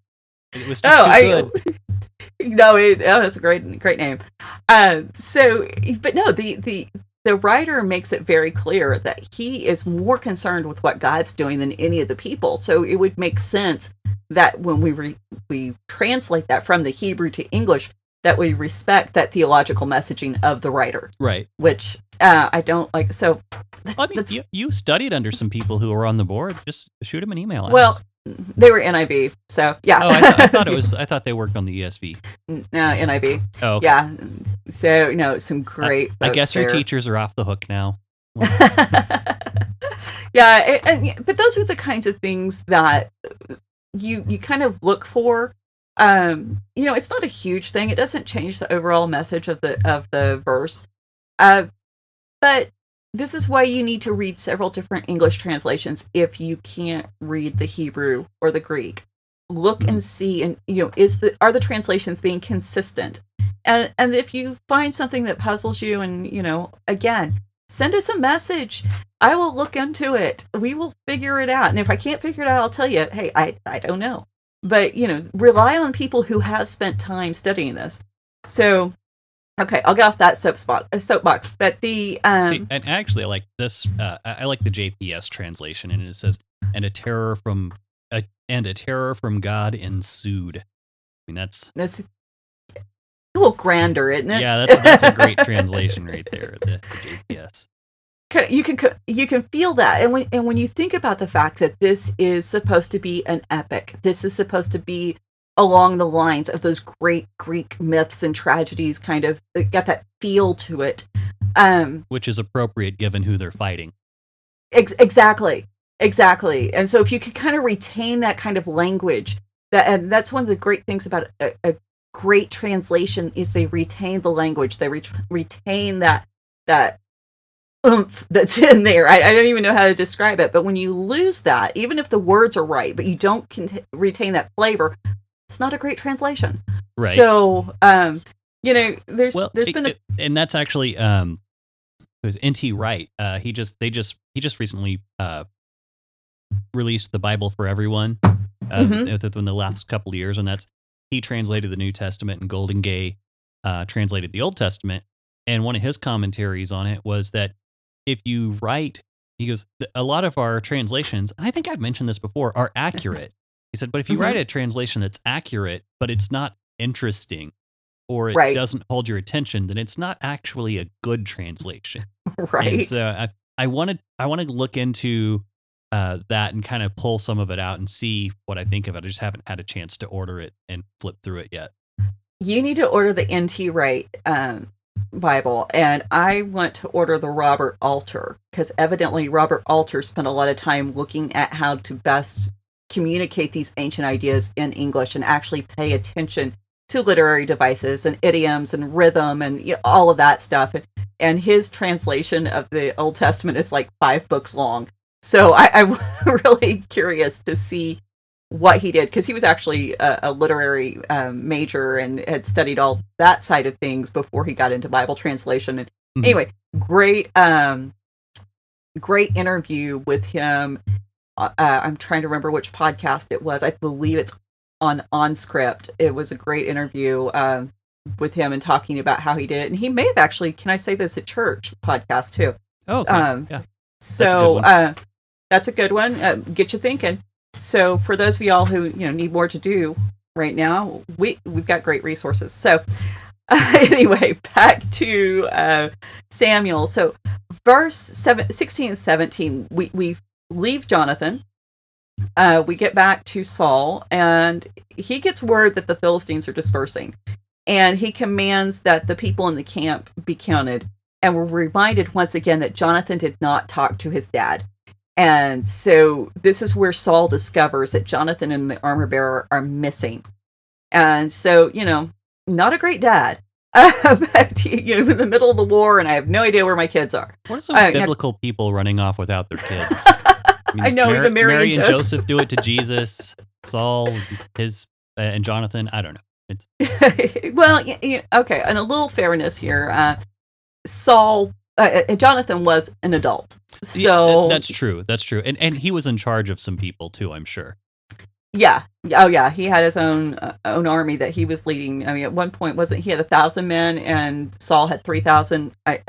It was just too good. No, that's a great name. But no, the writer makes it very clear that he is more concerned with what God's doing than any of the people. So it would make sense that when we translate that from the Hebrew to English, that we respect that theological messaging of the writer. Right. Which I don't like. So you studied under some people who were on the board. Just shoot them an email. Well, they were NIV, so yeah. Oh, I thought they worked on the ESV. No, NIV. Oh, okay. Yeah. So some great. I guess your teachers are off the hook now. Yeah, but those are the kinds of things that you kind of look for. It's not a huge thing. It doesn't change the overall message of the verse. But this is why you need to read several different English translations if you can't read the Hebrew or the Greek. Look and see, and are the translations being consistent? And if you find something that puzzles you, and again, send us a message. I will look into it. We will figure it out. And if I can't figure it out, I'll tell you, hey, I don't know. But rely on people who have spent time studying this. So. Okay, I'll get off that soapbox. But the See, and actually, I like this. I like the JPS translation, and it says, "And a terror from God ensued." I mean, that's a little grander, isn't it? Yeah, that's a great translation right there. The JPS. You can feel that, and when you think about the fact that this is supposed to be an epic, this is supposed to be along the lines of those great Greek myths and tragedies, kind of got that feel to it. Which is appropriate given who they're fighting. Exactly. And so if you could kind of retain that kind of language, and that's one of the great things about a great translation is they retain the language. They retain that oomph that's in there. I don't even know how to describe it, but when you lose that, even if the words are right, but you don't retain that flavor, it's not a great translation. Right. So, there's been and that's actually it was N.T. Wright. He just recently released the Bible for Everyone within the last couple of years, and he translated the New Testament, and Golden Gay translated the Old Testament. And one of his commentaries on it was that if you write, he goes, a lot of our translations, and I think I've mentioned this before, are accurate. He said, but if you write a translation that's accurate, but it's not interesting, or it doesn't hold your attention, then it's not actually a good translation. Right. And so I want to look into that and kind of pull some of it out and see what I think of it. I just haven't had a chance to order it and flip through it yet. You need to order the N.T. Wright Bible, and I want to order the Robert Alter, because evidently Robert Alter spent a lot of time looking at how to best communicate these ancient ideas in English and actually pay attention to literary devices and idioms and rhythm and all of that stuff. And his translation of the Old Testament is like 5 books long. So I'm really curious to see what he did, because he was actually a literary major and had studied all that side of things before he got into Bible translation. And anyway, great interview with him. I'm trying to remember which podcast it was. I believe it's on OnScript. It was a great interview with him and talking about how he did it. And he may have actually, can I say this, at church podcast too. Oh, okay. Yeah. So that's a good one. Get you thinking. So for those of y'all who need more to do right now, we've got great resources. So anyway, back to Samuel. So verse 16 and 17, we leave Jonathan. We get back to Saul, and he gets word that the Philistines are dispersing, and he commands that the people in the camp be counted. And we're reminded once again that Jonathan did not talk to his dad. And so this is where Saul discovers that Jonathan and the armor bearer are missing. And so, not a great dad. But, in the middle of the war, and I have no idea where my kids are. What are some biblical people running off without their kids? I know, even Mary and Joseph do it to Jesus. Saul, and Jonathan, I don't know. Well, okay, and a little fairness here. Jonathan was an adult, so that's true. That's true, and he was in charge of some people too, I'm sure. Yeah. Oh, yeah. He had his own army that he was leading. I mean, at one point, he had 1,000 men, and Saul had 3,000. I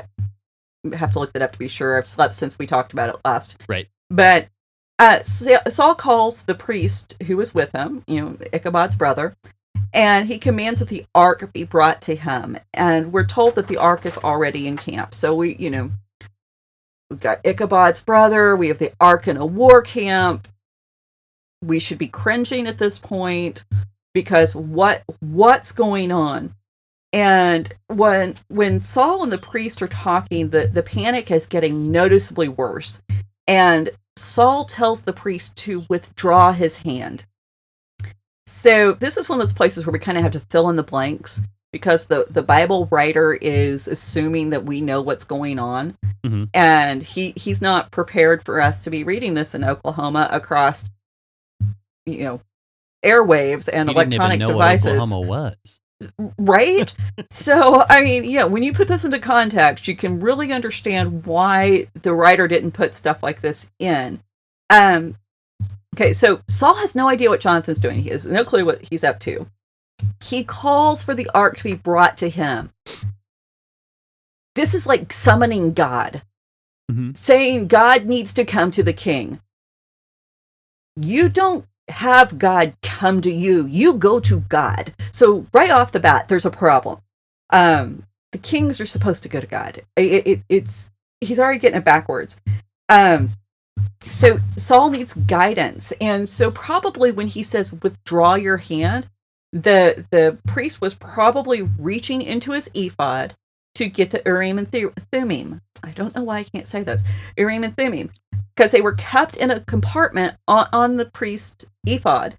have to look that up to be sure. I've slept since we talked about it last. Right. But Saul calls the priest who was with him, Ichabod's brother, and he commands that the ark be brought to him. And we're told that the ark is already in camp. So we've got Ichabod's brother. We have the ark in a war camp. We should be cringing at this point because what's going on? And when Saul and the priest are talking, the panic is getting noticeably worse. And Saul tells the priest to withdraw his hand. So this is one of those places where we kind of have to fill in the blanks because the Bible writer is assuming that we know what's going on. Mm-hmm. And he's not prepared for us to be reading this in Oklahoma across airwaves and electronic devices. What Oklahoma was. Right? So, I mean, when you put this into context, you can really understand why the writer didn't put stuff like this in. Okay, so Saul has no idea what Jonathan's doing. He has no clue what he's up to. He calls for the ark to be brought to him. This is like summoning God, saying God needs to come to the king. You don't have God come to you. You go to God. So right off the bat, there's a problem. The kings are supposed to go to God. He's already getting it backwards. So Saul needs guidance. And so probably when he says, withdraw your hand, the priest was probably reaching into his ephod to get the Urim and Thummim. I don't know why I can't say those. Urim and Thummim. Because they were kept in a compartment on the priest's ephod.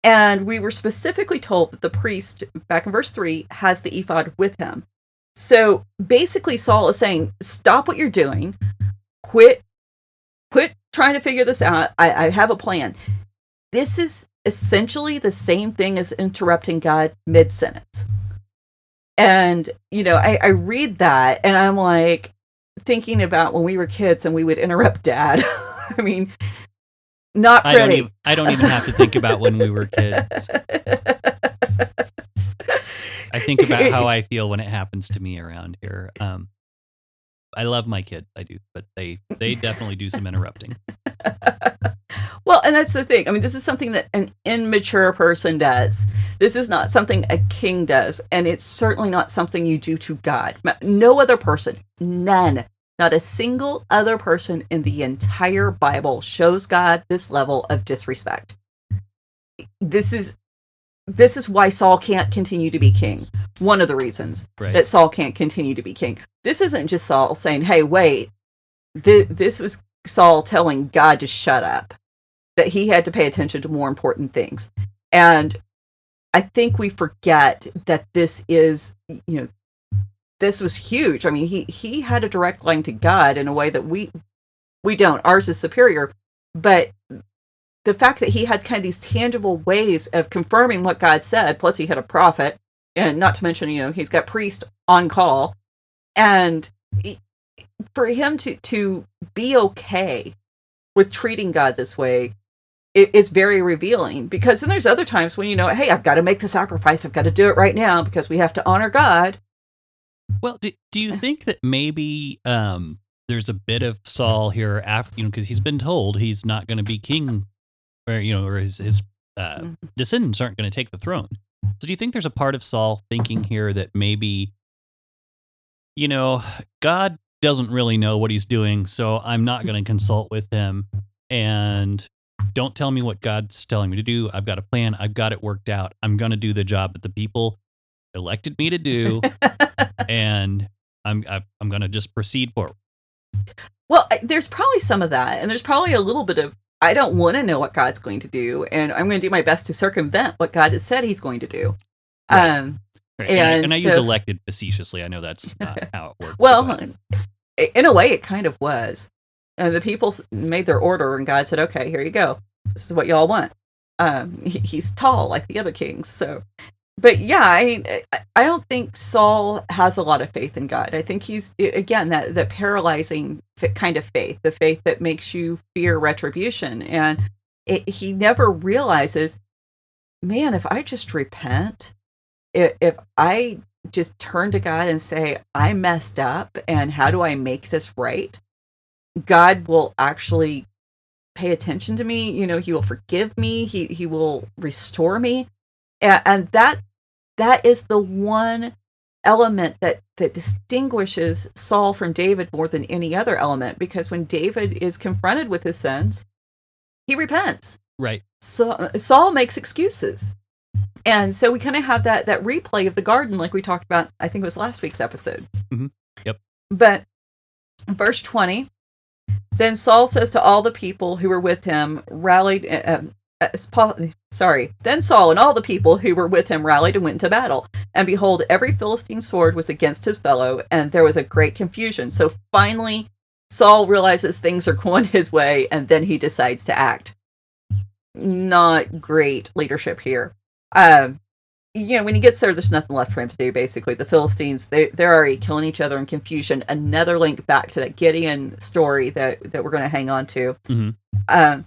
And we were specifically told that the priest, back in verse 3, has the ephod with him. So basically Saul is saying, stop what you're doing. Quit trying to figure this out. I have a plan. This is essentially the same thing as interrupting God mid-sentence. And, I read that and I'm like, thinking about when we were kids and we would interrupt Dad. I mean, not pretty. I don't even have to think about when we were kids. I think about how I feel when it happens to me around here. I love my kids, I do, but they definitely do some interrupting. Well, and that's the thing. I mean, this is something that an immature person does. This is not something a king does, and it's certainly not something you do to God. No other person, none, not a single other person in the entire Bible shows God this level of disrespect. This is why Saul can't continue to be king. One of the reasons that Saul can't continue to be king. This isn't just Saul saying, hey, wait. This was Saul telling God to shut up. That he had to pay attention to more important things. And I think we forget that this is, this was huge. I mean, he had a direct line to God in a way that we don't. Ours is superior. But the fact that he had kind of these tangible ways of confirming what God said, plus he had a prophet, and not to mention, he's got priest on call. And for him to be okay with treating God this way, it's very revealing, because then there's other times when, hey, I've got to make the sacrifice. I've got to do it right now because we have to honor God. Well, do you think that maybe there's a bit of Saul here after, because he's been told he's not going to be king, or his descendants aren't going to take the throne. So do you think there's a part of Saul thinking here that maybe, God doesn't really know what he's doing, so I'm not going to consult with him, and don't tell me what God's telling me to do. I've got a plan. I've got it worked out. I'm going to do the job that the people elected me to do, and I'm going to just proceed forward. Well, there's probably some of that, and there's probably a little bit of, I don't want to know what God's going to do, and I'm going to do my best to circumvent what God has said he's going to do. Right. And I use elected facetiously. I know that's not how it works. Well, in a way, it kind of was. And the people made their order, and God said, okay, here you go. This is what y'all want. He's tall like the other kings. So but yeah, I don't think Saul has a lot of faith in God. I think he's, again, that paralyzing kind of faith, the faith that makes you fear retribution. And he never realizes, man, if I just repent, if I just turn to God and say, I messed up and how do I make this right? God will actually pay attention to me. He will forgive me. He will restore me. And that is the one element that distinguishes Saul from David more than any other element, because when David is confronted with his sins, he repents. Right. So Saul makes excuses. And so we kind of have that replay of the garden, like we talked about, I think it was last week's episode. Mm-hmm. Yep. But verse 20, then Saul says to all the people who were with him, then Saul and all the people who were with him rallied and went into battle. And behold, every Philistine sword was against his fellow, and there was a great confusion. So finally, Saul realizes things are going his way, and then he decides to act. Not great leadership here. When he gets there, there's nothing left for him to do, basically. The Philistines, they're already killing each other in confusion. Another link back to that Gideon story that we're going to hang on to. Mm-hmm.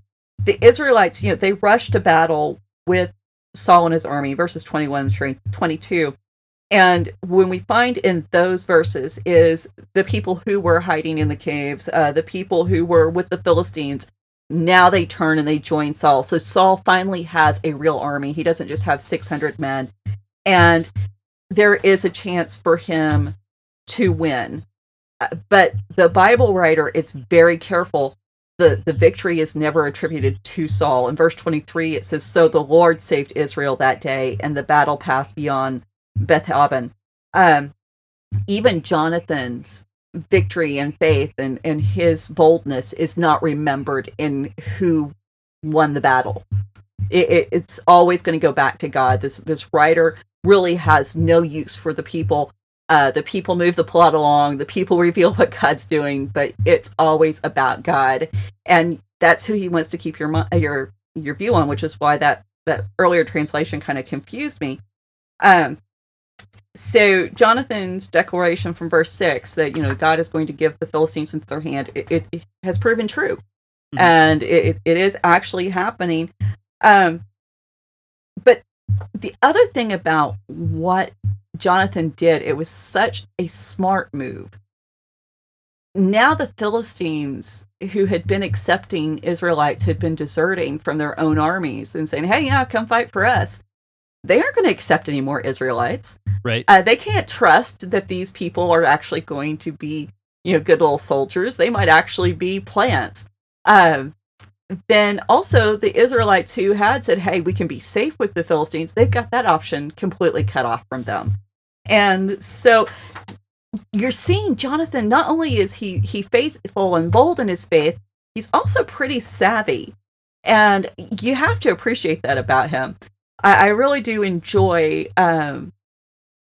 The Israelites, they rushed to battle with Saul and his army, verses 21 and 22. And when we find in those verses is the people who were hiding in the caves, the people who were with the Philistines, now they turn and they join Saul. So Saul finally has a real army. He doesn't just have 600 men. And there is a chance for him to win. But the Bible writer is very careful. The victory is never attributed to Saul. In verse 23, it says, so the Lord saved Israel that day, and the battle passed beyond Beth-aven. Even Jonathan's victory and faith and his boldness is not remembered in who won the battle. It's always going to go back to God. This writer really has no use for the people. The people move the plot along. The people reveal what God's doing, but it's always about God, and that's who He wants to keep your view on. Which is why that earlier translation kind of confused me. So Jonathan's declaration from verse 6 that God is going to give the Philistines into their hand, it has proven true, mm-hmm. and it is actually happening. But the other thing about what Jonathan did, it was such a smart move. Now the Philistines, who had been accepting Israelites, had been deserting from their own armies and saying, hey, yeah, come fight for us. They aren't going to accept any more Israelites. Right. They can't trust that these people are actually going to be, good little soldiers. They might actually be plants. Then also the Israelites who had said, hey, we can be safe with the Philistines, they've got that option completely cut off from them. And so you're seeing Jonathan, not only is he faithful and bold in his faith, he's also pretty savvy. And you have to appreciate that about him. I really do enjoy the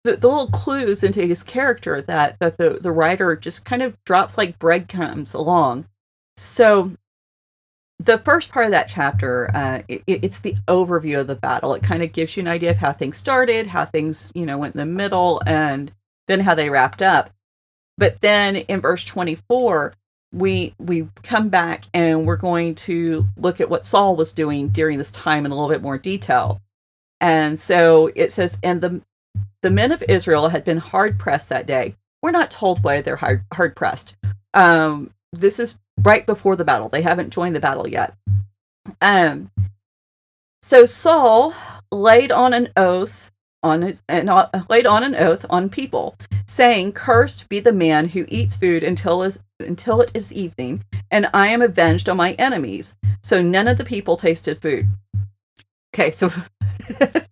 little clues into his character that the writer just kind of drops like breadcrumbs along. So the first part of that chapter, it's the overview of the battle. It kind of gives you an idea of how things started, how things, went in the middle, and then how they wrapped up. But then in verse 24, we come back and we're going to look at what Saul was doing during this time in a little bit more detail. And so it says, and the men of Israel had been hard pressed that day. We're not told why they're hard pressed. This is right before the battle. They haven't joined the battle yet. So Saul laid on an oath on people, saying, "Cursed be the man who eats food until it is evening, and I am avenged on my enemies." So none of the people tasted food. Okay, so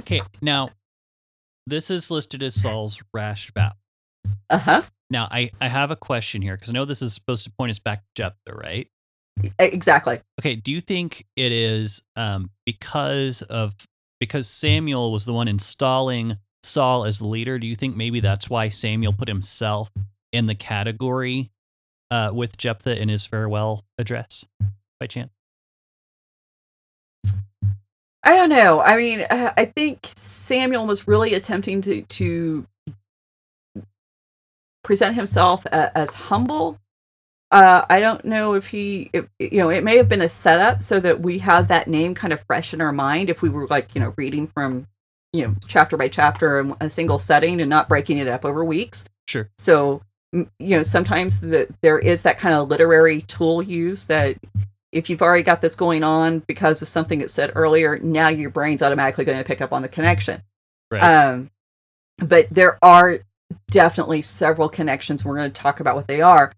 okay, now this is listed as Saul's rash vow. Uh-huh. Now, I have a question here, because I know this is supposed to point us back to Jephthah, right? Exactly. Okay, do you think it is because Samuel was the one installing Saul as the leader? Do you think maybe that's why Samuel put himself in the category with Jephthah in his farewell address, by chance? I don't know. I mean, I think Samuel was really attempting to present himself as humble. I don't know if it may have been a setup so that we have that name kind of fresh in our mind if we were like, reading from, chapter by chapter in a single setting and not breaking it up over weeks. Sure. So, sometimes there is that kind of literary tool used that if you've already got this going on because of something that said earlier, now your brain's automatically going to pick up on the connection. Right. But there are definitely several connections. We're going to talk about what they are.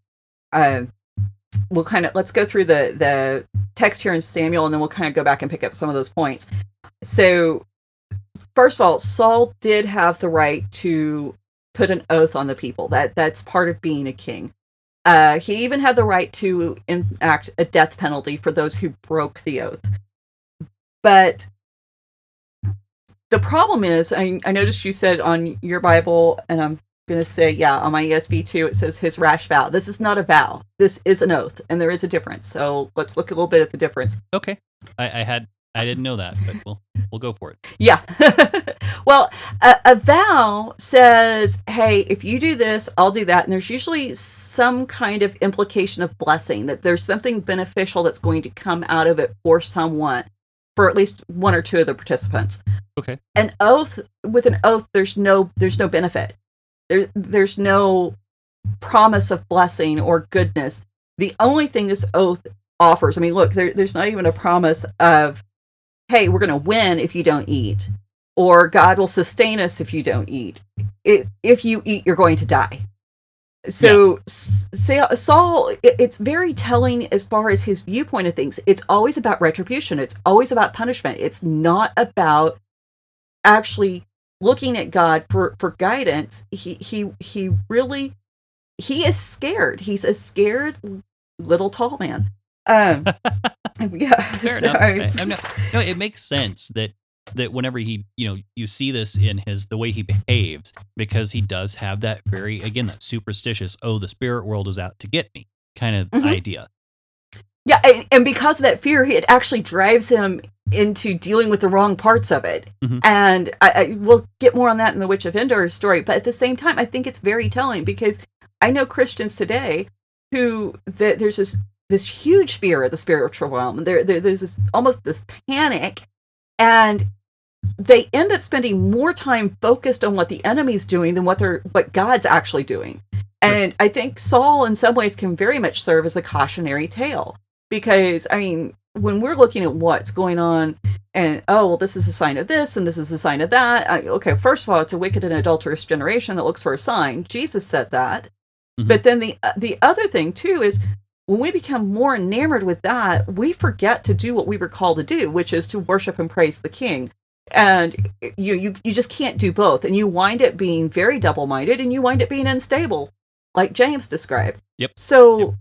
Let's go through the text here in Samuel, and then we'll kind of go back and pick up some of those points. So, first of all, Saul did have the right to put an oath on the people. That's part of being a king. He even had the right to enact a death penalty for those who broke the oath. But the problem is, I noticed you said on your Bible, and I'm going to say, on my ESV too, it says his rash vow. This is not a vow. This is an oath, and there is a difference. So let's look a little bit at the difference. Okay. I didn't know that, but we'll go for it. Yeah. Well, a vow says, hey, if you do this, I'll do that. And there's usually some kind of implication of blessing, that there's something beneficial that's going to come out of it for someone, for at least one or two of the participants. Okay. With an oath, there's no benefit. There's no promise of blessing or goodness. The only thing this oath offers, I mean, look, there's not even a promise of, hey, we're going to win if you don't eat, or God will sustain us if you don't eat. If you eat, you're going to die. So Saul, it's very telling as far as his viewpoint of things. It's always about retribution. It's always about punishment. It's not about actually looking at God for guidance. He is scared. He's a scared little tall man. Fair enough. No, it makes sense that whenever he, you see this in the way he behaves, because he does have that that superstitious, the spirit world is out to get me kind of idea. Yeah, and because of that fear, it actually drives him into dealing with the wrong parts of it. Mm-hmm. And I will get more on that in the Witch of Endor story. But at the same time, I think it's very telling, because I know Christians today who there's this huge fear of the spiritual realm. There's almost this panic, and they end up spending more time focused on what the enemy's doing than what God's actually doing. And I think Saul, in some ways, can very much serve as a cautionary tale, because I mean, when we're looking at what's going on, and this is a sign of this, and this is a sign of that. Okay, first of all, it's a wicked and adulterous generation that looks for a sign. Jesus said that. Mm-hmm. But then the other thing too is, when we become more enamored with that, we forget to do what we were called to do, which is to worship and praise the King. And you just can't do both. And you wind up being very double-minded, and you wind up being unstable, like James described. Yep. So,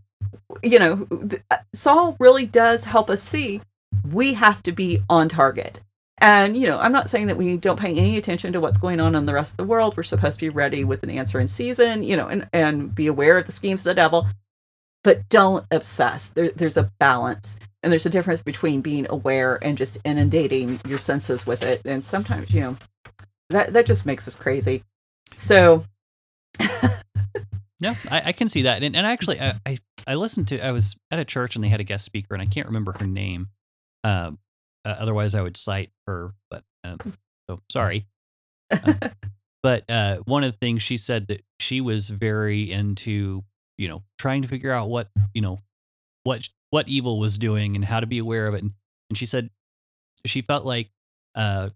Saul really does help us see we have to be on target. And, I'm not saying that we don't pay any attention to what's going on in the rest of the world. We're supposed to be ready with an answer in season, and be aware of the schemes of the devil. But don't obsess. There's a balance. And there's a difference between being aware and just inundating your senses with it. And sometimes, that just makes us crazy. So. Yeah, I can see that. And actually, I listened to, I was at a church and they had a guest speaker, and I can't remember her name. Otherwise, I would cite her, but so sorry. But one of the things she said, that she was very into, trying to figure out what evil was doing and how to be aware of it. And she said she felt like at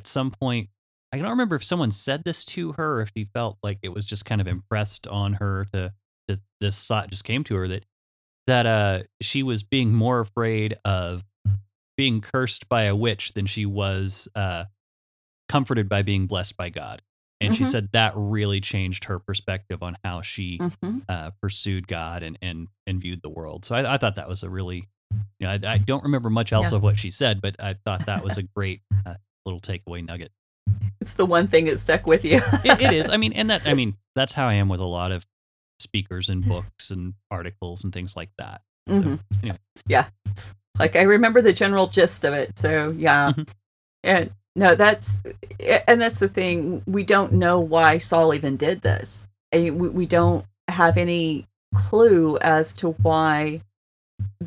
some point, I don't remember if someone said this to her or if she felt like it was just kind of impressed on her this thought just came to her that she was being more afraid of being cursed by a witch than she was comforted by being blessed by God. And she said that really changed her perspective on how she pursued God and viewed the world. So I thought that was a really, I don't remember much else of what she said, but I thought that was a great little takeaway nugget. It's the one thing that stuck with you. It is. That's how I am with a lot of speakers and books and articles and things like that. Mm-hmm. So, anyway. Yeah. Like, I remember the general gist of it. So yeah. Mhm. And no, that's the thing. We don't know why Saul even did this. And we don't have any clue as to why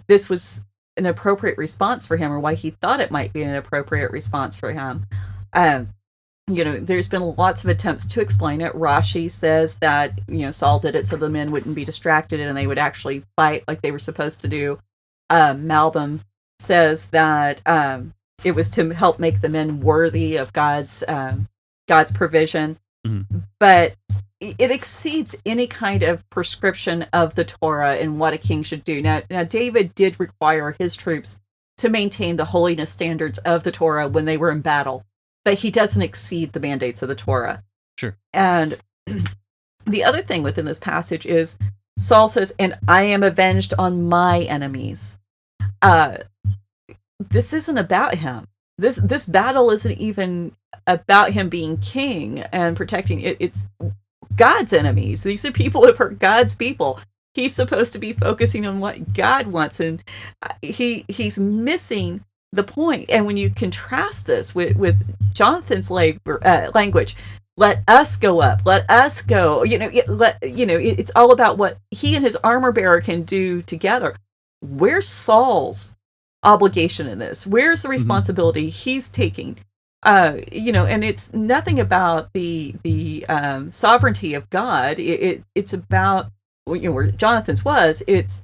this was an appropriate response for him, or why he thought it might be an appropriate response for him. There's been lots of attempts to explain it. Rashi says that, Saul did it so the men wouldn't be distracted and they would actually fight like they were supposed to do. Malbim says that it was to help make the men worthy of God's provision. Mm-hmm. But it exceeds any kind of prescription of the Torah and what a king should do. Now, David did require his troops to maintain the holiness standards of the Torah when they were in battle, but he doesn't exceed the mandates of the Torah. Sure. And the other thing within this passage is Saul says, "And I am avenged on my enemies." This isn't about him. This battle isn't even about him being king and protecting it. It's God's enemies. These are people who are God's people. He's supposed to be focusing on what God wants, and he's missing the point. And when you contrast this with Jonathan's language, let us go up, let us go. It's all about what he and his armor bearer can do together. Where's Saul's obligation in this? Where's the responsibility he's taking? And it's nothing about the sovereignty of God. It's about where Jonathan's was. It's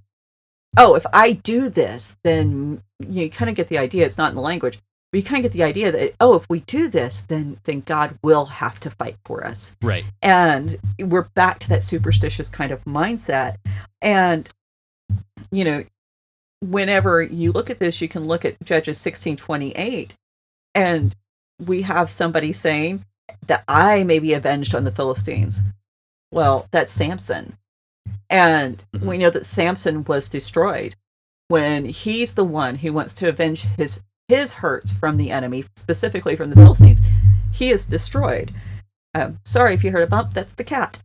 if I do this, then you kind of get the idea. It's not in the language, but you kind of get the idea that if we do this, then God will have to fight for us. Right. And we're back to that superstitious kind of mindset. And whenever you look at this, you can look at Judges 16:28, and we have somebody saying that I may be avenged on the Philistines. Well, that's Samson. And we know that Samson was destroyed when he's the one who wants to avenge his hurts from the enemy, specifically from the Philistines. He is destroyed. Sorry if you heard a bump, that's the cat.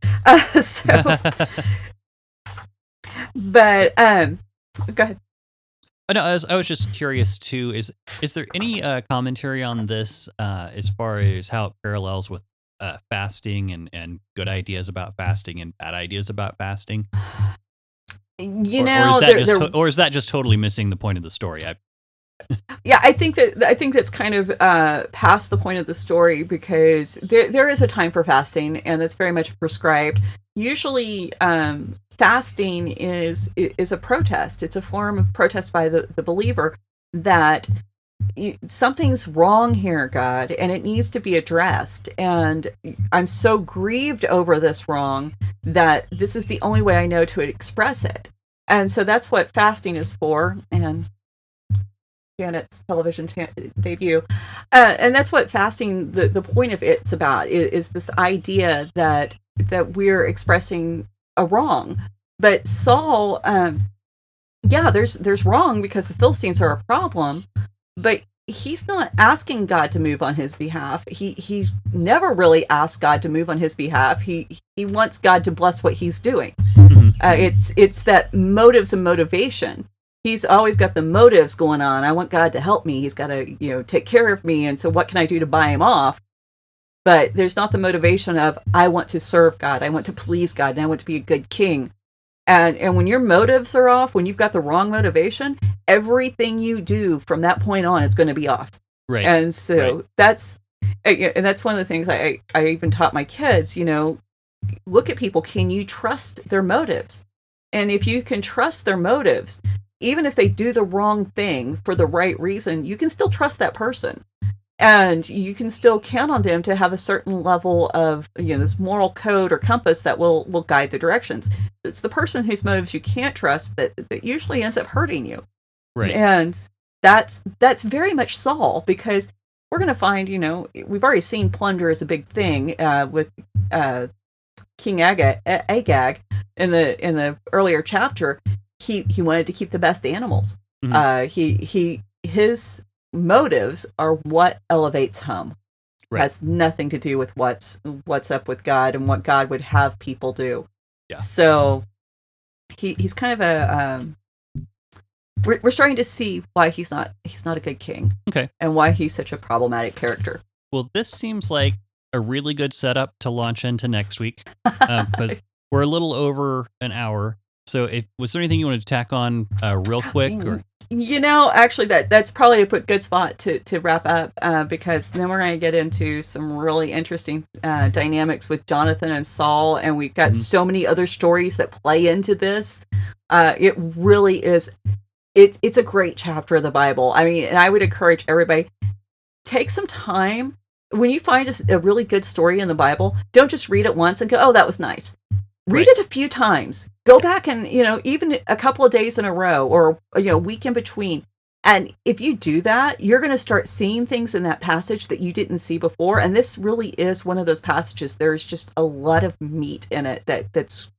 But go ahead. No, I was just curious too. Is there any commentary on this as far as how it parallels with fasting and good ideas about fasting and bad ideas about fasting? Or is that just totally missing the point of the story? Yeah, I think that's kind of past the point of the story, because there is a time for fasting, and that's very much prescribed. Usually, fasting is a protest. It's a form of protest by the believer that something's wrong here, God, and it needs to be addressed. And I'm so grieved over this wrong that this is the only way I know to express it. And so that's what fasting is for. And Janet's television debut. And that's what fasting, the point of it's about, is this idea that we're expressing a wrong. But Saul, there's wrong because the Philistines are a problem, but he's not asking God to move on his behalf. He's never really asked God to move on his behalf. He wants God to bless what he's doing. It's that motives and motivation. He's always got the motives going on. I want God to help me. He's got to, take care of me. And so what can I do to buy him off? But there's not the motivation of, I want to serve God. I want to please God. And I want to be a good king. And when your motives are off, when you've got the wrong motivation, everything you do from that point on is going to be off. Right. And so that's one of the things I even taught my kids, look at people. Can you trust their motives? And if you can trust their motives, even if they do the wrong thing for the right reason, you can still trust that person. And you can still count on them to have a certain level of, this moral code or compass that will guide the directions. It's the person whose motives you can't trust that usually ends up hurting you. Right. And that's very much Saul, because we're going to find, we've already seen plunder as a big thing with King Agag in the earlier chapter. He wanted to keep the best animals. His motives are what elevates him. Right. Has nothing to do with what's up with God and what God would have people do. Yeah. So he's kind of we're starting to see why he's not a good king. Okay. And why he's such a problematic character. Well, this seems like a really good setup to launch into next week. But we're a little over an hour. So was there anything you wanted to tack on real quick? Or? Actually, that's probably a good spot to wrap up because then we're going to get into some really interesting dynamics with Jonathan and Saul, and we've got so many other stories that play into this. It really is. It's a great chapter of the Bible. I mean, and I would encourage everybody, take some time. When you find a really good story in the Bible, don't just read it once and go, oh, that was nice. Read it a few times. Go back and, even a couple of days in a row or, a week in between. And if you do that, you're going to start seeing things in that passage that you didn't see before. And this really is one of those passages. There's just a lot of meat in it that's...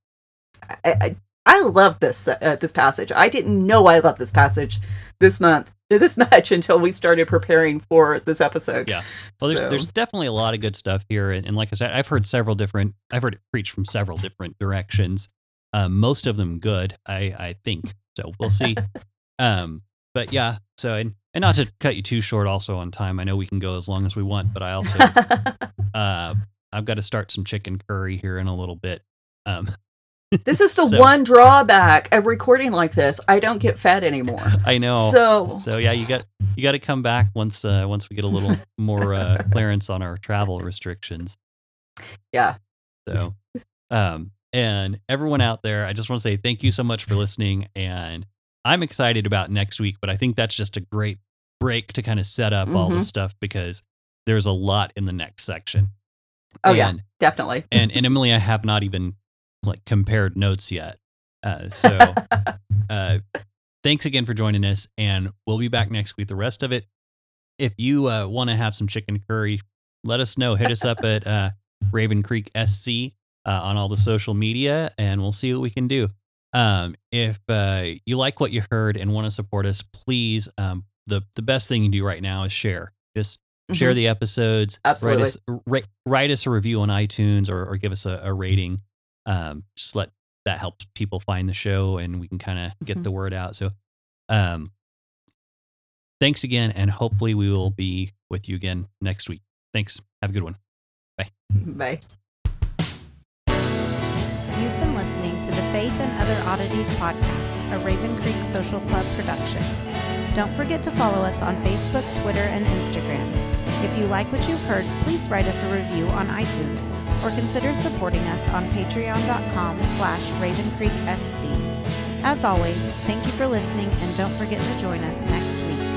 I love this passage. I didn't know I loved this passage this much until we started preparing for this episode. Yeah. Well, there's definitely a lot of good stuff here. And like I said, I've heard it preached from several different directions. Most of them good, I think. So we'll see. But yeah, so, and not to cut you too short also on time. I know we can go as long as we want, but I also, I've got to start some chicken curry here in a little bit. This is the one drawback of recording like this. I don't get fed anymore. I know. So yeah, you got to come back once we get a little more clearance on our travel restrictions. Yeah. So, and everyone out there, I just want to say thank you so much for listening, and I'm excited about next week. But I think that's just a great break to kind of set up all this stuff because there's a lot in the next section. Oh yeah, definitely. and Emily, I have not even compared notes yet. So thanks again for joining us, and we'll be back next week. The rest of it, if you want to have some chicken curry, let us know. Hit us up at Raven Creek SC on all the social media, and we'll see what we can do. If you like what you heard and want to support us, please, the best thing you can do right now is share. Just share the episodes. Absolutely. Write us a review on iTunes or give us a rating. Just that helps people find the show and we can kind of get the word out. So, thanks again. And hopefully we will be with you again next week. Thanks. Have a good one. Bye. Bye. You've been listening to the Faith and Other Oddities podcast, a Raven Creek Social Club production. Don't forget to follow us on Facebook, Twitter, and Instagram. If you like what you've heard, please write us a review on iTunes or consider supporting us on patreon.com/RavenCreekSC. As always, thank you for listening and don't forget to join us next week.